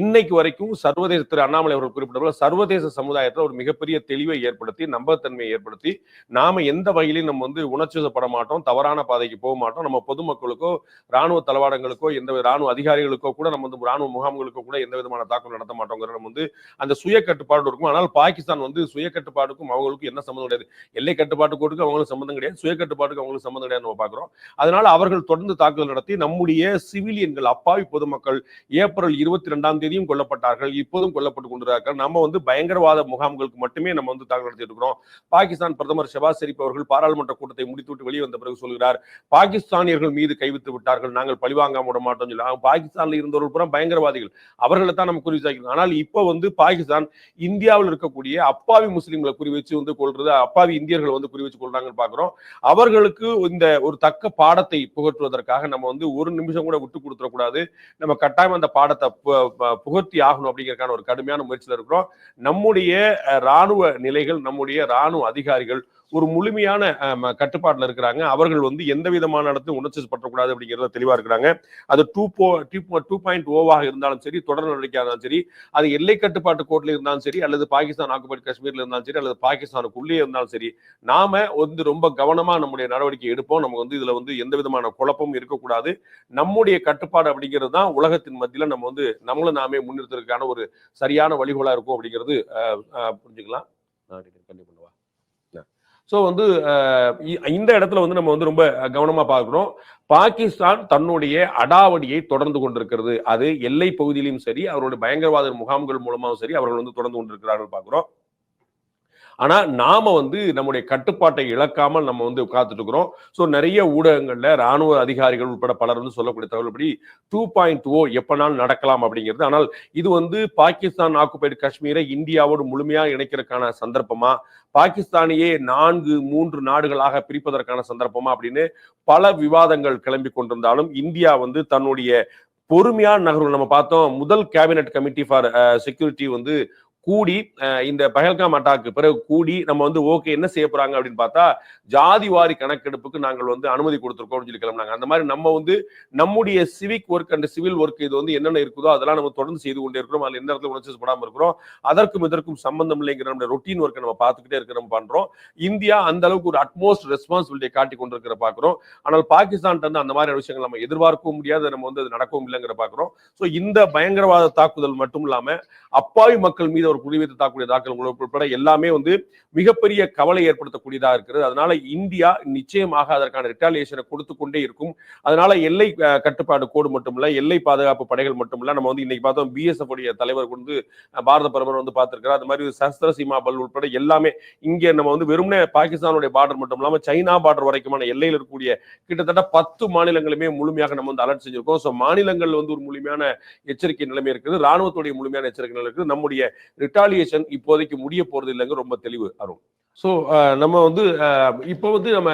இன்னைக்கு வரைக்கும் சர்வதேச திரு அண்ணாமலை அவர்கள் குறிப்பிட்ட சர்வதேச சமுதாயத்தில் ஒரு மிகப்பெரிய தெளிவை ஏற்படுத்தி, நம்பகத்தன்மையை ஏற்படுத்தி, நாம எந்த வகையிலும் நம்ம வந்து உணர்ச்சிப்பட மாட்டோம், தவறான பாதைக்கு போக மாட்டோம். நம்ம பொதுமக்களுக்கோ ராணுவ தளவாடங்களுக்கோ எந்த ராணுவ அதிகாரிகளுக்கோ கூட நம்ம வந்து ராணுவ முகாம்களுக்கோ கூட எந்த விதமான தாக்குதல் நடத்த மாட்டோங்கிற நம்ம வந்து அந்த சுய கட்டுப்பாடு இருக்கும். ஆனால் பாகிஸ்தான் வந்து சுய கட்டுப்பாடுக்கும் அவங்களுக்கும் என்ன சம்மந்தம் கிடையாது. எல்லை கட்டுப்பாடு கோட்டுக்கு அவங்களுக்கு சம்பந்தம் கிடையாது, சுய கட்டுப்பாட்டுக்கு அவங்களுக்கு சம்பந்தம் கிடையாது நம்ம பார்க்கிறோம். அதனால அவர்கள் தொடர்ந்து தாக்குதல் நடத்தி நம்முடைய சிவிலியன்கள், அப்பாவி பொதுமக்கள் ஏப்ரல் 22 கொல்லப்பட்டார்கள், இப்போதும் கொல்லப்பட்டு கொண்டிருக்கிறார்கள். நம்ம வந்து பயங்கரவாத முகாம்களுக்கு மட்டுமே நம்ம வந்து தாக்குதல் நடத்திட்டு இருக்கிறோம். பாகிஸ்தான் பிரதமர் ஷெபாஸ் ஷெரீப் அவர்கள் பாராளுமன்ற கூட்டத்தை முடித்துவிட்டு வெளியே வந்த பிறகு சொல்கிறார், பாகிஸ்தானியர்கள் மீது கைவிட்டு விட்டார்கள், நாங்கள் பழிவாங்காம விட மாட்டோம் சொல்லி. பாகிஸ்தான்ல இருந்தவர்கள் புறம் பயங்கரவாதிகள், அவர்களை தான் நம்ம குறி வச்சிருக்கோம். ஆனால் இப்போ வந்து பாகிஸ்தான் இந்தியாவில் இருக்கக்கூடிய அப்பாவி முஸ்லிம்களை குறி வச்சு வந்து கொள்றது, அப்பாவி இந்தியர்கள் வந்து குறி வச்சு கொள்றாங்கன்னு பாக்குறோம். அவர்களுக்கு இந்த ஒரு தக்க பாடத்தை புகற்றுவதற்காக நம்ம வந்து ஒரு நிமிஷம் கூட விட்டு கொடுத்துடக்கூடாது. நம்ம கட்டாயம் அந்த பாடத்தை புகழ்த்தி ஆகணும் அப்படிங்கிறதுக்கான ஒரு கடுமையான முயற்சியில் இருக்கிறோம். நம்முடைய ராணுவ நிலைகள், நம்முடைய ராணுவ அதிகாரிகள் ஒரு முழுமையான கட்டுப்பாட்டில் இருக்கிறாங்க. அவர்கள் வந்து எந்த விதமான இடத்தையும் உணர்ச்சி பற்றக்கூடாது அப்படிங்கிறத தெளிவா இருக்கிறாங்க. அது 2.0 இருந்தாலும் சரி, தொடர் நடவடிக்கையாக இருந்தாலும் சரி, அது எல்லை கட்டுப்பாட்டு கோட்டில் இருந்தாலும் சரி, அல்லது பாகிஸ்தான் ஆக்குபைடு காஷ்மீர்ல இருந்தாலும் சரி, அல்லது பாகிஸ்தானுக்குள்ளே இருந்தாலும் சரி, நாம வந்து ரொம்ப கவனமா நம்முடைய நடவடிக்கை எடுப்போம். நம்ம வந்து இதுல வந்து எந்த விதமான குழப்பமும் இருக்கக்கூடாது. நம்முடைய கட்டுப்பாடு அப்படிங்கிறது தான் உலகத்தின் மத்தியில நம்ம வந்து நம்மள நாமே முன்னிறுத்துறதுக்கான ஒரு சரியான வழிகோலா இருக்கும் அப்படிங்கிறது புரிஞ்சுக்கலாம். ஸோ வந்து இந்த இடத்துல வந்து நம்ம வந்து ரொம்ப கவனமா பார்க்கிறோம். பாகிஸ்தான் தன்னுடைய அடாவடியை தொடர்ந்து கொண்டிருக்கிறது. அது எல்லை பகுதியிலும் சரி, அவருடைய பயங்கரவாத முகாம்கள் மூலமாகவும் சரி, அவர்கள் வந்து தொடர்ந்து கொண்டிருக்கிறார்கள் பார்க்கிறோம். ஆனா நாம வந்து நம்முடைய கட்டுப்பாட்டை இழக்காமல் நம்ம வந்து காத்துட்டு இருக்கிறோம். ஸோ நிறைய ஊடகங்கள்ல ராணுவ அதிகாரிகள் உட்பட பலர் வந்து சொல்லக்கூடிய தகவல்படி 2.0 எப்பனாலும் நடக்கலாம் அப்படிங்கிறது. ஆனால் இது வந்து பாகிஸ்தான் ஆக்குபைடு காஷ்மீரை இந்தியாவோடு முழுமையா இணைக்கிறதுக்கான சந்தர்ப்பமா, பாகிஸ்தானையே 3 நாடுகளாக பிரிப்பதற்கான சந்தர்ப்பமா அப்படின்னு பல விவாதங்கள் கிளம்பி கொண்டிருந்தாலும் இந்தியா வந்து தன்னுடைய பொறுமையான நகர்வு நம்ம பார்த்தோம். முதல் கேபினட் கமிட்டி ஃபார் செக்யூரிட்டி வந்து கூடி இந்த பஹல்காம் அட்டாக்கு பிறகு கூடி நம்ம வந்து ஓகே என்ன செய்ய போறாங்க அப்படின்னு பார்த்தா ஜாதிவாரி கணக்கெடுப்புக்கு நாங்கள் வந்து அனுமதி கொடுத்துருக்கோம் சொல்லி கிளம்பினாங்க. அந்த மாதிரி நம்ம வந்து நம்முடைய civic work and civil work இது வந்து என்னென்ன இருக்குதோ அதெல்லாம் நம்ம தொடர்ந்து செய்து கொண்டே இருக்கிறோம். அதுல எந்த இடத்துல உணர்ச்சி படாமல் இருக்கிறோம். அதற்கும் இதற்கும் சம்பந்தம் இல்லைங்கிற நம்ம ரொட்டீன் ஒர்க்கை நம்ம பார்த்துக்கிட்டே இருக்கிறோம் பண்றோம். இந்தியா அந்த அளவுக்கு ஒரு அட்மோஸ்ட் ரெஸ்பான்சிபிலிட்டியை காட்டி கொண்டிருக்கிற பாக்குறோம். ஆனால் பாகிஸ்தான் வந்து அந்த மாதிரி விஷயங்கள் நம்ம எதிர்பார்க்கவும் முடியாது, நம்ம வந்து அது நடக்கவும் இல்லைங்கிற பாக்குறோம். ஸோ இந்த பயங்கரவாத தாக்குதல் மட்டும் இல்லாம அப்பாவி மக்கள் மீது ஒரு குறிவைத்து தாக்கக்கூடிய தாக்குதல் உட்பட எல்லாமே வந்து மிகப்பெரிய கவலை ஏற்படுத்தக்கூடியதாக இருக்கிறது. அதனால இந்தியா நிச்சயமாக அதற்கான ரிட்டாலியேஷனை கொடுத்து கொண்டே இருக்கும். அதனால எல்லை கட்டுப்பாடு கோடு மட்டுமில்ல, எல்லை பாதுகாப்பு படைகள் மட்டுமில்ல, நம்ம வந்து இன்னைக்கு பார்த்தோம் பிஎஸ்எஃப் உடைய தலைவர் வந்து பாரத பிரதமர் வந்து பார்த்திருக்கிறார். அது மாதிரி சஸ்திர சீமா பல் உட்பட எல்லாமே இங்கே நம்ம வந்து வெறுமனே பாகிஸ்தானுடைய பார்டர் மட்டும் இல்லாம சைனா பார்டர் வரைக்குமான எல்லையில் இருக்கக்கூடிய கிட்டத்தட்ட 10 மாநிலங்களுமே முழுமையாக நம்ம வந்து அலர்ட் செஞ்சிருக்கோம். ஸோ மாநிலங்கள் வந்து ஒரு முழுமையான எச்சரிக்கை நிலைமை இருக்குது, ராணுவத்துடைய முழுமையான எச்சரிக்கை நிலை இருக்குது. நம்முடைய ரிட்டாலியேஷன் இப்போதைக்கு முடிய போறது இல்லைங்க, ரொம்ப தெளிவு அருண். ஸோ நம்ம வந்து இப்போ வந்து நம்ம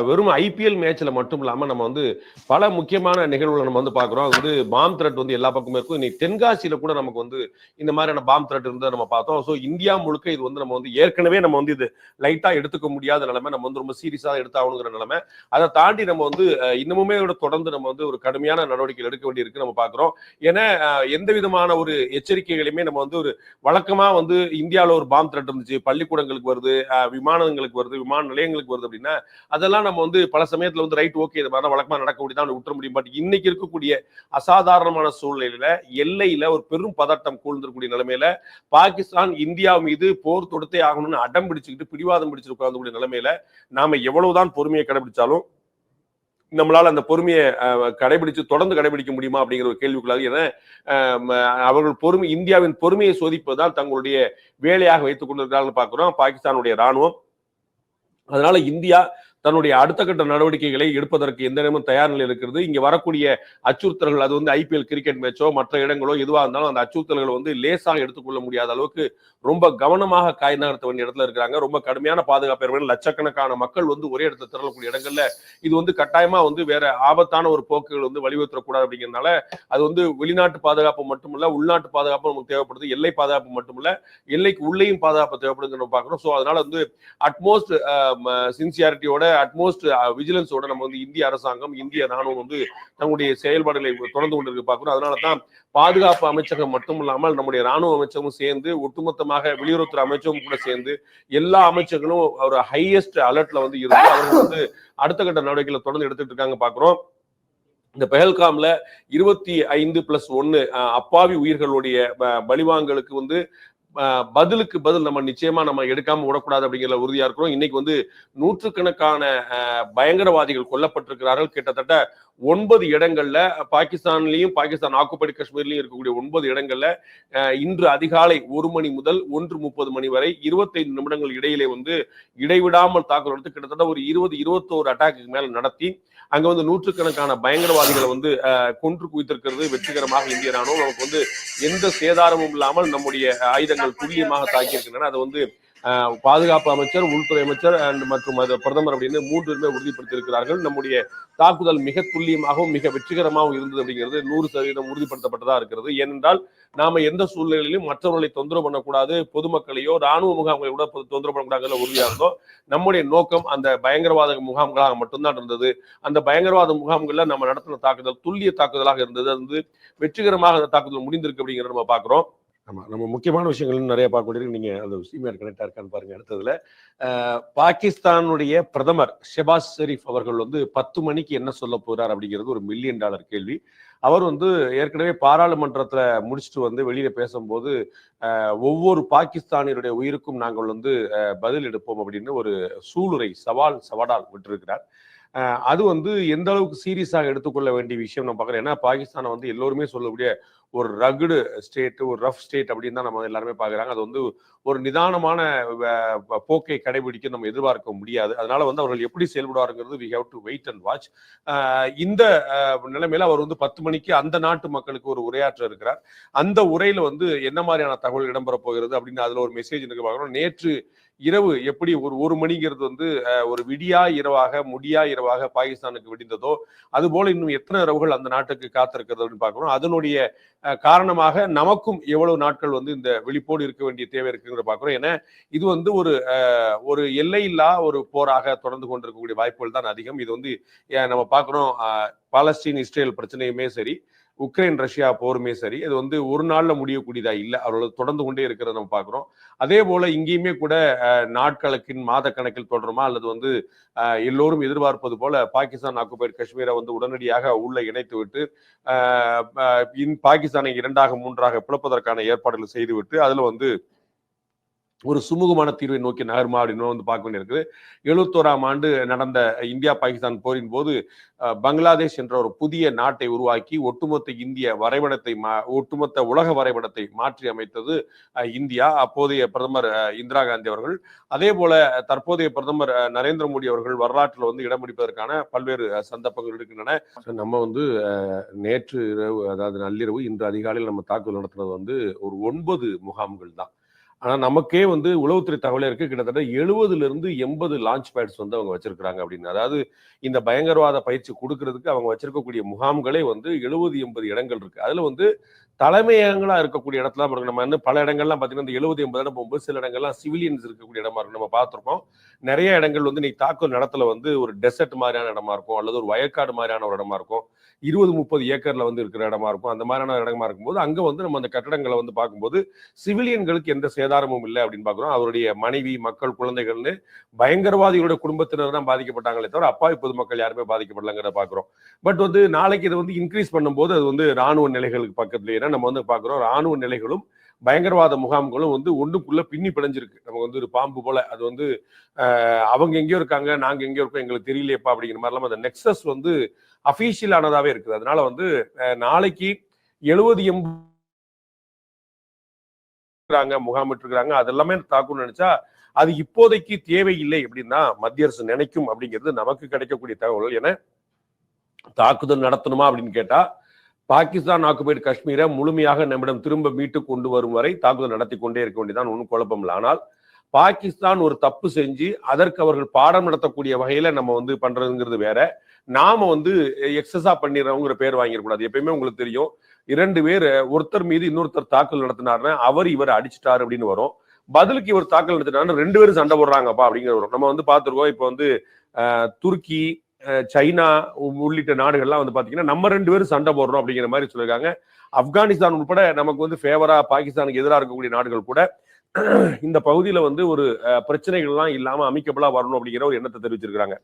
வெறும் ஐபிஎல் மேட்ச்ல மட்டும் இல்லாம நம்ம வந்து பல முக்கியமான நிகழ்வுகளை நம்ம வந்து பாக்குறோம். அது வந்து பாம் த்ரெட் வந்து எல்லா பக்கமும் இருக்கும். இன்னைக்கு தென்காசியில கூட நமக்கு வந்து இந்த மாதிரியான பாம் த்ரெட் இருந்ததை நம்ம பார்த்தோம். ஸோ இந்தியா முழுக்க இது வந்து நம்ம வந்து ஏற்கனவே நம்ம வந்து இது லைட்டா எடுத்துக்க முடியாத நிலைமை, நம்ம வந்து ரொம்ப சீரியஸா எடுத்தாகணுங்கிற நிலைமை. அதை தாண்டி நம்ம வந்து இன்னமுமே தொடர்ந்து நம்ம வந்து ஒரு கடுமையான நடவடிக்கைகள் எடுக்க வேண்டியிருக்கு நம்ம பாக்குறோம். ஏன்னா எந்த விதமான ஒரு எச்சரிக்கைகளையுமே நம்ம வந்து ஒரு வழக்கமா வந்து இந்தியாவில் ஒரு பாம் த்ரெட் இருந்துச்சு, பள்ளிக்கூடங்களுக்கு வருது, விமானங்களுக்கு வருது, விமான நிலையங்களுக்கு வருது அப்படின்னா அதெல்லாம் நம்ம வந்து பல சமயத்துல வந்து ரைட் ஓகே இது மாதிரி வழக்கமா நடக்கக்கூடியதான் விட்டுற முடியும். பட் இன்னைக்கு இருக்கக்கூடிய அசாதாரணமான சூழ்நிலையில எல்லையில ஒரு பெரும் பதட்டம் கூழ்ந்திருக்கக்கூடிய நிலைமையில பாகிஸ்தான் இந்தியா மீது போர் தொடுத்தே ஆகணும்னு அடம் பிடிச்சுக்கிட்டு பிடிவாதம் பிடிச்சிட்டு உட்கார்ந்தக்கூடிய நிலைமையில நாம எவ்வளவுதான் பொறுமையை கடைபிடிச்சாலும் நம்மளால அந்த பொறுமையை தொடர்ந்து கடைபிடிக்க முடியுமா அப்படிங்கிற ஒரு கேள்விக்குள்ளாது. ஏன்னா அவர்கள் இந்தியாவின் பொறுமையை சோதிப்பதுதான் தங்களுடைய வேலையாக வைத்துக் கொண்டிருக்கிறார்கள் பார்க்கிறோம் பாகிஸ்தானுடைய ராணுவம். அதனால இந்தியா தன்னுடைய அடுத்த கட்ட நடவடிக்கைகளை எடுப்பதற்கு எந்த நேரமும் தயார் நிலையில் இருக்கிறது. இங்க வரக்கூடிய அச்சுறுத்தல்கள் அது வந்து ஐபிஎல் கிரிக்கெட் மேட்சோ மற்ற இடங்களோ எதுவாக இருந்தாலும் அந்த அச்சுறுத்தல்களை வந்து லேசாக எடுத்துக்கொள்ள முடியாத அளவுக்கு ரொம்ப கவனமாக காய் நகர்த்த வேண்டிய இடத்துல இருக்கிறாங்க. ரொம்ப கடுமையான பாதுகாப்பு ஏற்படும். லட்சக்கணக்கான மக்கள் வந்து ஒரே இடத்துல திரளக்கூடிய இடங்கள்ல இது வந்து கட்டாயமா வந்து வேற ஆபத்தான ஒரு போக்குகள் வந்து வழிவகுத்தக்கூடாது அப்படிங்கிறதுனால அது வந்து வெளிநாட்டு பாதுகாப்பு மட்டுமல்ல, உள்நாட்டு பாதுகாப்பு நமக்கு தேவைப்படுது. எல்லை பாதுகாப்பு மட்டுமல்ல, எல்லைக்கு உள்ளேயும் பாதுகாப்பு தேவைப்படுதுன்னு பார்க்கிறோம். ஸோ அதனால வந்து அட்மோஸ்ட் சின்சியாரிட்டியோட அட்மோஸ்ட் விஜிலன்ஸோட நம்ம வந்து இந்திய அரசாங்கம் இந்திய ராணுவம் வந்து தங்களுடைய செயல்பாடுகளை தொடர்ந்து கொண்டிருக்க பார்க்கிறோம். அதனாலதான் பாதுகாப்பு அமைச்சகம் மட்டும் இல்லாமல் நம்முடைய ராணுவ அமைச்சகமும் சேர்ந்து ஒட்டுமொத்தமாக வெளியுறவுத்துறை அமைச்சகம் கூட சேர்ந்து எல்லா அமைச்சர்களும் ஒரு ஹையஸ்ட் அலர்ட்ல வந்து இருந்து அவர்கள் வந்து அடுத்த கட்ட நடவடிக்கைகளை தொடர்ந்து எடுத்துட்டு இருக்காங்க பார்க்கிறோம். இந்த பெஹல்காம்ல 25+1 அப்பாவி உயிர்களுடைய பலிவாங்கலுக்கு வந்து பதிலுக்கு பதில் நம்ம நிச்சயமா நம்ம எடுக்காம விடக்கூடாது அப்படிங்கிற உறுதியா இருக்கிறோம். இன்னைக்கு வந்து நூற்றுக்கணக்கான பயங்கரவாதிகள் கொல்லப்பட்டிருக்கிறார்கள். கிட்டத்தட்ட 9 இடங்கள்ல பாகிஸ்தான்லயும் பாகிஸ்தான் ஆக்குபைடு காஷ்மீர்லயும் இருக்கக்கூடிய 9 இடங்கள்ல இன்று அதிகாலை 1 மணி முதல் 1:30 மணி வரை 25 நிமிடங்கள் இடையிலே வந்து இடைவிடாமல் தாக்குதல் எடுத்து கிட்டத்தட்ட ஒரு 20-21 அட்டாக்கு மேல நடத்தி அங்க வந்து நூற்றுக்கணக்கான பயங்கரவாதிகளை வந்து கொன்று குவித்திருக்கிறது வெற்றிகரமாக இந்திய ராணுவம். நமக்கு வந்து எந்த சேதாரமும் இல்லாமல் நம்முடைய ஆயுதங்கள் துல்லியமாக தாக்கி இருக்கின்றன. அதை வந்து பாதுகாப்பு அமைச்சர், உள்துறை அமைச்சர் மற்றும் பிரதமர் அப்படின்னு 3 பேருமே உறுதிப்படுத்தியிருக்கிறார்கள். நம்முடைய தாக்குதல் மிக துல்லியமாகவும் மிக வெற்றிகரமாகவும் இருந்தது அப்படிங்கிறது 100% உறுதிப்படுத்தப்பட்டதா இருக்கிறது. ஏனென்றால் நாம எந்த சூழ்நிலையிலும் மற்றவர்களை தொந்தரவு பண்ணக்கூடாது, பொதுமக்களையோ ராணுவ முகாம்களை கூட தொந்தரவு பண்ணக்கூடாது உறுதியா இருந்தோம். நம்முடைய நோக்கம் அந்த பயங்கரவாத முகாம்களாக மட்டும்தான் இருந்தது. அந்த பயங்கரவாத முகாம்கள்ல நம்ம நடத்தின தாக்குதல் துல்லிய தாக்குதலாக இருந்தது. அது வந்து வெற்றிகரமாக அந்த தாக்குதல் முடிந்திருக்கு அப்படிங்கிறத நம்ம பாக்குறோம். ஆமா, நம்ம முக்கியமான விஷயங்கள் நிறைய பார்க்க வேண்டியது. நீங்க அந்த சீமியார் கனெக்டா இருக்கான்னு பாருங்க. அடுத்ததுல பாகிஸ்தானுடைய பிரதமர் ஷெபாஸ் ஷெரீப் அவர்கள் வந்து 10 மணிக்கு என்ன சொல்ல போறார் அப்படிங்கிறது ஒரு $1 மில்லியன் கேள்வி. அவர் வந்து ஏற்கனவே பாராளுமன்றத்துல முடிச்சுட்டு வந்து வெளியில பேசும்போது ஒவ்வொரு பாகிஸ்தானியருடைய உயிருக்கும் நாங்கள் வந்து பதில் எடுப்போம் அப்படின்னு ஒரு சூளுரை சவால் விட்டிருக்கிறார். அது வந்து எந்த அளவுக்கு சீரியஸாக எடுத்துக்கொள்ள வேண்டிய விஷயம் நம்ம பார்க்குறோம். ஏன்னா பாகிஸ்தானை வந்து எல்லோருமே சொல்லக்கூடிய ஒரு ரகுடு ஸ்டேட், ஒரு ரஃப் ஸ்டேட் அப்படின்னு தான் நம்ம எல்லாருமே பார்க்குறாங்க. அது வந்து ஒரு நிதானமான போக்கை கடைபிடிக்க நம்ம எதிர்பார்க்க முடியாது. அதனால வந்து அவர்கள் எப்படி செயல்படுவாருங்கிறது we have to wait and watch. இந்த நிலைமையில அவர் வந்து 10 மணிக்கு அந்த நாட்டு மக்களுக்கு ஒரு உரையாற்ற இருக்கிறார். அந்த உரையில வந்து என்ன மாதிரியான தகவல் இடம்பெற போகிறது அப்படின்னு அதுல ஒரு மெசேஜ் எனக்கு பார்க்கணும். நேற்று இரவு எப்படி ஒரு மணிங்கிறது வந்து ஒரு விடியா இரவாக முடியா இரவாக பாகிஸ்தானுக்கு விடிந்ததோ அது போல இன்னும் எத்தனை இரவுகள் அந்த நாட்டுக்கு காத்திருக்கிறது அப்படின்னு பார்க்கணும். அதனுடைய காரணமாக நமக்கும் எவ்வளவு நாட்கள் வந்து இந்த விழிப்போடு இருக்க வேண்டிய தேவை இருக்குங்கிற பார்க்கிறோம். ஏன்னா இது வந்து ஒரு எல்லையில்லா ஒரு போராக தொடர்ந்து கொண்டிருக்கக்கூடிய வாய்ப்புகள் தான் அதிகம். இது வந்து நம்ம பார்க்கிறோம், பாலஸ்தீன் இஸ்ரேல் பிரச்சனையுமே சரி, உக்ரைன் ரஷ்யா போருமே சரி, இது வந்து ஒரு நாள்ல முடியக்கூடியதா இல்லை, அவர்கள் தொடர்ந்து கொண்டே இருக்கிறத நம்ம பார்க்கிறோம். அதே போல இங்கேயுமே கூட நாட்கணக்கின் மாத கணக்கில் தொடருமா அல்லது வந்து எல்லோரும் எதிர்பார்ப்பது போல பாகிஸ்தான் ஆக்குபைடு காஷ்மீரை வந்து உடனடியாக உள்ள இணைத்து விட்டு பாகிஸ்தானை 2ஆக 3ஆக பிளப்பதற்கான ஏற்பாடுகள் செய்துவிட்டு அதுல வந்து ஒரு சுமூகமான தீர்வை நோக்கி நகர்மா அப்படின்னு வந்து பார்க்க வேண்டியிருக்குது. 71ஆம் ஆண்டு நடந்த இந்தியா பாகிஸ்தான் போரின் போது பங்களாதேஷ் என்ற ஒரு புதிய நாட்டை உருவாக்கி ஒட்டுமொத்த இந்திய வரைபடத்தை ஒட்டுமொத்த உலக வரைபடத்தை மாற்றி அமைத்தது இந்தியா. அப்போதைய பிரதமர் இந்திரா காந்தி அவர்கள், அதே போல தற்போதைய பிரதமர் நரேந்திர மோடி அவர்கள் வரலாற்றில் வந்து இடம் பிடிப்பதற்கான பல்வேறு சந்தர்ப்பங்கள் இருக்கின்றன. நம்ம வந்து நேற்று இரவு, அதாவது நள்ளிரவு, இன்று அதிகாலையில் நம்ம தாக்குதல் நடத்துனது வந்து ஒரு 9 முகாம்கள் தான். ஆனா நமக்கே வந்து உளவுத்துறை தகவலே இருக்கு, கிட்டத்தட்ட 70-80 லான்ச் பேட்ஸ் வந்து அவங்க வச்சிருக்கிறாங்க அப்படின்னு. அதாவது இந்த பயங்கரவாத பயிற்சி கொடுக்கறதுக்கு அவங்க வச்சிருக்கக்கூடிய முகாம்களே வந்து 70-80 இடங்கள் இருக்கு. அதுல வந்து தலைமையகங்களா இருக்கக்கூடிய இடத்துல இருக்கு. நம்ம வந்து பல இடங்கள்லாம் பாத்தீங்கன்னா 70-80 இடம் போகும்போது சில இடங்கள்லாம் சிவிலியன்ஸ் இருக்கக்கூடிய இடமா இருக்கும். நம்ம பார்த்திருக்கோம் நிறைய இடங்கள் வந்து இன்னைக்கு தாக்குதல் நடத்துல வந்து ஒரு டெசர்ட் மாதிரியான இடமா இருக்கும், அல்லது ஒரு வயக்காடு மாதிரியான ஒரு இடமா இருக்கும், 20-30 ஏக்கர்ல வந்து இருக்கிற இடமா இருக்கும். அந்த மாதிரியான இடமா இருக்கும்போது அங்க வந்து நம்ம அந்த கட்டடங்களை வந்து பார்க்கும்போது சிவிலியன்களுக்கு எந்த சேதாரமும் இல்லை அப்படின்னு பாக்குறோம். அவருடைய மனைவி, மக்கள், குழந்தைகள்னு பயங்கரவாதிகளுடைய குடும்பத்தினர் தான் பாதிக்கப்பட்டாங்களே தவிர அப்பாவி பொதுமக்கள் யாருமே பாதிக்கப்படலங்கிறத பாக்குறோம். பட் வந்து நாளைக்கு இதை வந்து இன்க்ரீஸ் பண்ணும்போது அது வந்து ராணுவ நிலைகளுக்கு பக்கத்துல நம்ம வந்து பாக்குறோம் ராணுவ நிலைகளும் பயங்கரவாத முகாம்களும் வந்து ஒண்ணுக்குள்ள பின்னி பிணைஞ்சிருக்கு. நமக்கு வந்து ஒரு பாம்பு போல அது வந்து அவங்க எங்கேயோ இருக்காங்க, நாங்க எங்கேயோ இருக்கோம், எங்களுக்கு தெரியலையப்பா அப்படிங்கிற மாதிரிலாம் அந்த நெக்ஸஸ் வந்து அபிஷியல் ஆனதாவே இருக்குது. அதனால வந்து நாளைக்கு 70-80 முகாமிட்டிருக்கிறாங்க, அதெல்லாமே தாக்குன்னு நினைச்சா அது இப்போதைக்கு தேவையில்லை அப்படின்னா மத்திய அரசு நினைக்கும் அப்படிங்கிறது நமக்கு கிடைக்கக்கூடிய தகவல். ஏன்னா தாக்குதல் நடத்தணுமா அப்படின்னு கேட்டா பாகிஸ்தான் ஆக்குபைடு காஷ்மீரை முழுமையாக நம்மிடம் திரும்ப மீட்டு கொண்டு வரும் வரை தாக்குதல் நடத்தி கொண்டே இருக்க வேண்டியதான், ஒன்றும் குழப்பம் இல்லை. ஆனால் பாகிஸ்தான் ஒரு தப்பு செஞ்சு அதற்கு அவர்கள் பாடம் நடத்தக்கூடிய வகையில நம்ம வந்து பண்றதுங்கிறது வேற. நாம வந்து எக்ஸஸா பண்ணிடுறவங்கிற பேர் வாங்கிடக்கூடாது. எப்பயுமே உங்களுக்கு தெரியும், 2 பேர் ஒருத்தர் மீது இன்னொருத்தர் தாக்குதல் நடத்தினாருன்னா அவர் இவர் அடிச்சுட்டாரு அப்படின்னு வரும், பதிலுக்கு இவர் தாக்குதல் நடத்தினாருன்னா 2 பேரும் சண்டை போடுறாங்கப்பா அப்படிங்கிற வரும். நம்ம வந்து பார்த்துருக்கோம், இப்போ வந்து துருக்கி, சைனா உள்ளிட்ட நாடுகள்லாம் வந்து பாத்தீங்கன்னா நம்ம 2 பேரும் சண்டை போடுறோம் அப்படிங்கிற மாதிரி சொல்லியிருக்காங்க. ஆப்கானிஸ்தான் உட்பட நமக்கு வந்து ஃபேவரா பாகிஸ்தானுக்கு எதிராக இருக்கக்கூடிய நாடுகள் கூட இந்த பகுதியில வந்து ஒரு பிரச்சனைகள்லாம் இல்லாம அமைக்கப்பலா வரணும் அப்படிங்கிற ஒரு எண்ணத்தை தெரிவிச்சிருக்காங்க.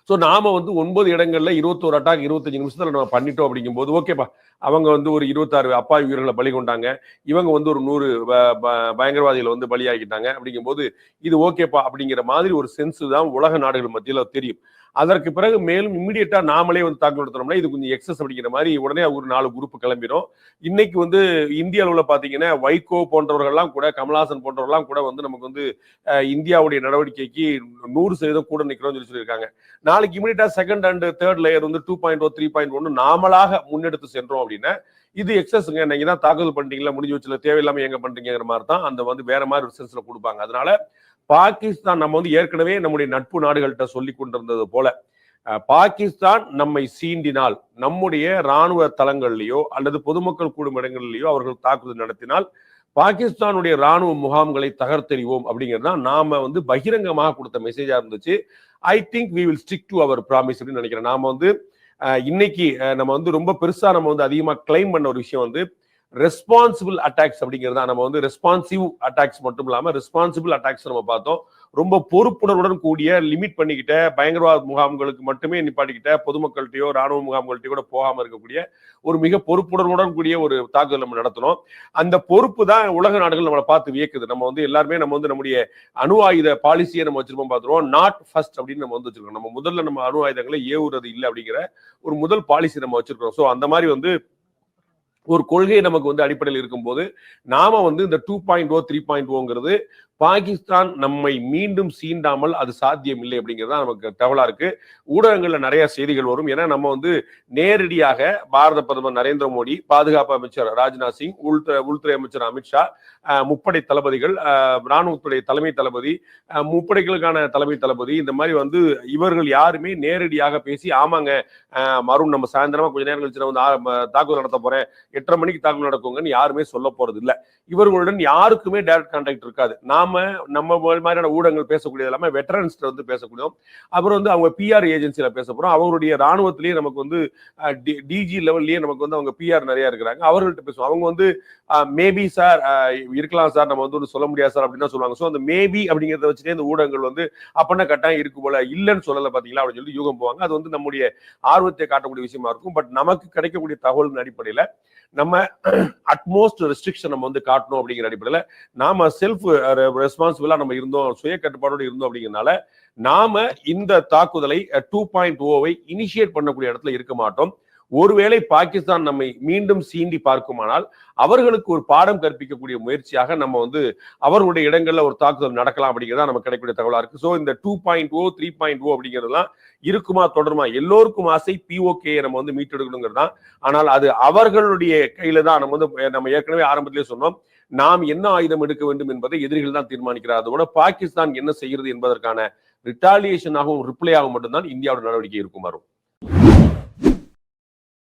ஸோ நாம வந்து 9 இடங்கள்ல 21 அட்டாக் 25 நிமிஷத்துல நம்ம பண்ணிட்டோம் அப்படிங்கும் போது ஓகேப்பா, அவங்க வந்து ஒரு 26 அப்பாவி உயிர்களை பலி கொண்டாங்க, இவங்க வந்து ஒரு 100 பயங்கரவாதிகளை வந்து பலியாகிட்டாங்க அப்படிங்கும் போது இது ஓகேப்பா அப்படிங்கிற மாதிரி ஒரு சென்ஸ் தான் உலக நாடுகள் மத்தியில தெரியும். அதற்கு பிறகு மேலும் இம்மிடியட்டா நாமளே வந்து தாக்குதல் நடத்தணும்னா இது கொஞ்சம் எக்ஸஸ் அப்படிங்கிற மாதிரி உடனே ஒரு 4 குரூப் கிளம்பிடும். இன்னைக்கு வந்து இந்திய அளவுல பாத்தீங்கன்னா வைகோ போன்றவர்கள்லாம் கூட, கமல்ஹாசன் போன்றவர்கள்லாம் கூட வந்து நமக்கு வந்து இந்தியாவுடைய நடவடிக்கைக்கு 100% கூட நிக்கிறோம்னு சொல்லியிருக்காங்க. நாளைக்கு இம்மிடியட்டா செகண்ட் அண்ட் தேர்ட் லேயர் வந்து 2.0 3.1 நாமளாக முன்னெடுத்து சென்றோம் அப்படின்னா இது எக்ஸஸ்ங்க, நீங்க தான் தாக்குதல் பண்ணிட்டீங்களா, முடிஞ்சு வச்சுல, தேவையில்லாம எங்க பண்றீங்கிற மாதிரி தான் அந்த வந்து வேற மாதிரி ஒரு சென்ஸ்ல கொடுப்பாங்க. அதனால பாகிஸ்தான் நம்ம வந்து ஏற்கனவே நம்முடைய நட்பு நாடுகள்கிட்ட சொல்லி கொண்டிருந்தது போல பாகிஸ்தான் நம்மை சீண்டினால், நம்முடைய ராணுவ தளங்கள்லயோ அல்லது பொதுமக்கள் கூடும் இடங்கள்லயோ அவர்கள் தாக்குதல் நடத்தினால் பாகிஸ்தானுடைய ராணுவ முகாம்களை தகர்த்தெறிவோம் அப்படிங்கிறது தான் நாம வந்து பகிரங்கமாக கொடுத்த மெசேஜா இருந்துச்சு. I think we will stick to our promise அப்படின்னு நினைக்கிறேன். நாம வந்து இன்னைக்கு நம்ம வந்து ரொம்ப பெருசா நம்ம வந்து அதிகமா கிளைம் பண்ண ஒரு விஷயம் வந்து ரெஸ்பான்சிபிள் அட்டாக்ஸ் அப்படிங்கிறதா. நம்ம வந்து ரெஸ்பான்சிவ் அட்டாக்ஸ் மட்டும் இல்லாம ரெஸ்பான்சிபிள் அட்டாக்ஸ் நம்ம பார்த்தோம். ரொம்ப பொறுப்புணர்வுடன் கூடிய லிமிட் பண்ணிக்கிட்ட பயங்கரவாத முகாம்களுக்கு மட்டுமே நிப்பாட்டிக்கிட்ட பொதுமக்கள்கிட்டயோ ராணுவ முகாம்கள்கிட்டயோ கூட போகாம இருக்கக்கூடிய ஒரு மிக பொறுப்புணர்வுடன் கூடிய ஒரு தாக்குதல் நம்ம நடத்தணும். அந்த பொறுப்பு தான் உலக நாடுகள் நம்மளை பார்த்து வியக்குது. நம்ம வந்து எல்லாருமே நம்ம வந்து நம்முடைய அணு ஆயுத பாலிசியை நம்ம வச்சிருப்போம் பார்த்துருவோம். நாட் ஃபர்ஸ்ட் அப்படின்னு நம்ம வந்து வச்சிருக்கோம். நம்ம முதல்ல நம்ம அணு ஆயுதங்களை ஏவுறது இல்லை அப்படிங்கிற ஒரு முதல் பாலிசி நம்ம வச்சிருக்கோம். ஸோ அந்த மாதிரி வந்து ஒரு கொள்கை நமக்கு வந்து அடிப்படையில் இருக்கும்போது நாம வந்து இந்த 2.0 3.0ங்கிறது பாகிஸ்தான் நம்மை மீண்டும் சீண்டாமல் அது சாத்தியம் இல்லை அப்படிங்கிறது நமக்கு தகவலா இருக்கு. ஊடகங்கள்ல நிறைய செய்திகள் வரும். ஏன்னா நம்ம வந்து நேரடியாக பாரத பிரதமர் நரேந்திர மோடி, பாதுகாப்பு அமைச்சர் ராஜ்நாத் சிங், உள்துறை அமைச்சர் அமித்ஷா, முப்படை தளபதிகள், ராணுவத்துடைய தலைமை தளபதி, முப்படைகளுக்கான தலைமை தளபதி, இந்த மாதிரி வந்து இவர்கள் யாருமே நேரடியாக பேசி ஆமாங்க மருண் நம்ம சாயந்தரமா கொஞ்ச நேரம் கழிச்சு வந்து தாக்குதல் நடத்த போறேன், 8:30 மணிக்கு தாக்குதல் நடக்குங்கன்னு யாருமே சொல்ல போறது இல்லை. இவர்களுடன் யாருக்குமே டைரக்ட் கான்டாக்ட் இருக்காது. நாம நம்ம மாதிரியான ஊடகங்கள் பேசக்கூடியது இல்லாம வெட்டரன்ஸ் வந்து பேசக்கூடியோம். அப்புறம் வந்து அவங்க பிஆர் ஏஜென்சியில பேச போறோம். அவங்களுடைய ராணுவத்திலேயே நமக்கு வந்து டிஜி லெவல்லயே நமக்கு வந்து அவங்க பிஆர் நிறைய இருக்கிறாங்க. அவர்கள்ட்ட பேசுவோம். அவங்க வந்து மேபி சார் இருக்கலாம் சார், நம்ம வந்து சொல்ல முடியாது சார் அப்படின்னு சொல்லுவாங்க. ஸோ அந்த மேபி அப்படிங்கிறத வச்சுட்டே இந்த ஊடகங்கள் வந்து அப்பன்னா கட்டாயம் இருக்கு போல, இல்லைன்னு சொல்லல பாத்தீங்களா அப்படின்னு சொல்லி யூகம் போவாங்க. அது வந்து நம்முடைய ஆர்வத்தை காட்டக்கூடிய விஷயமா இருக்கும். பட் நமக்கு கிடைக்கக்கூடிய தகவலின் அடிப்படையில நம்ம அட்மோஸ்ட் ரெஸ்ட்ரிக்ஷன் நம்ம வந்து காட்டணும் அப்படிங்கிற அடிப்படையில நாம செல்ஃப் ரெஸ்பான்சிபிளா நம்ம இருந்தோம், சுய கட்டுப்பாடோடு இருந்தோம். அப்படிங்கிறதுனால நாம இந்த தாக்குதலை 2.0 இனிஷியேட் பண்ணக்கூடிய இடத்துல இருக்க மாட்டோம். ஒருவேளை பாகிஸ்தான் நம்மை மீண்டும் சீண்டி பார்க்குமானால் அவர்களுக்கு ஒரு பாடம் கற்பிக்கக்கூடிய முயற்சியாக நம்ம வந்து அவர்களுடைய இடங்கள்ல ஒரு தாக்குதல் நடக்கலாம் அப்படிங்கிறதா நமக்கு கிடைக்கக்கூடிய தகவலா இருக்கு. ஸோ இந்த 2.0 3.0 அப்படிங்கிறதுலாம் இருக்குமா தொடருமா? எல்லோருக்கும் ஆசை POK நம்ம வந்து மீட்டெடுக்கணுங்கிறது தான். ஆனால் அது அவர்களுடைய கையில தான். நம்ம ஏற்கனவே ஆரம்பத்திலே சொன்னோம், நாம் என்ன ஆயுதம் எடுக்க வேண்டும் என்பதை எதிரிகள் தான் தீர்மானிக்கிறார். அதோட பாகிஸ்தான் என்ன செய்கிறது என்பதற்கான ரிட்டாலியேஷனாகவும் ரிப்ளையாகவும் மட்டும்தான் இந்தியாவோட நடவடிக்கை இருக்கும்.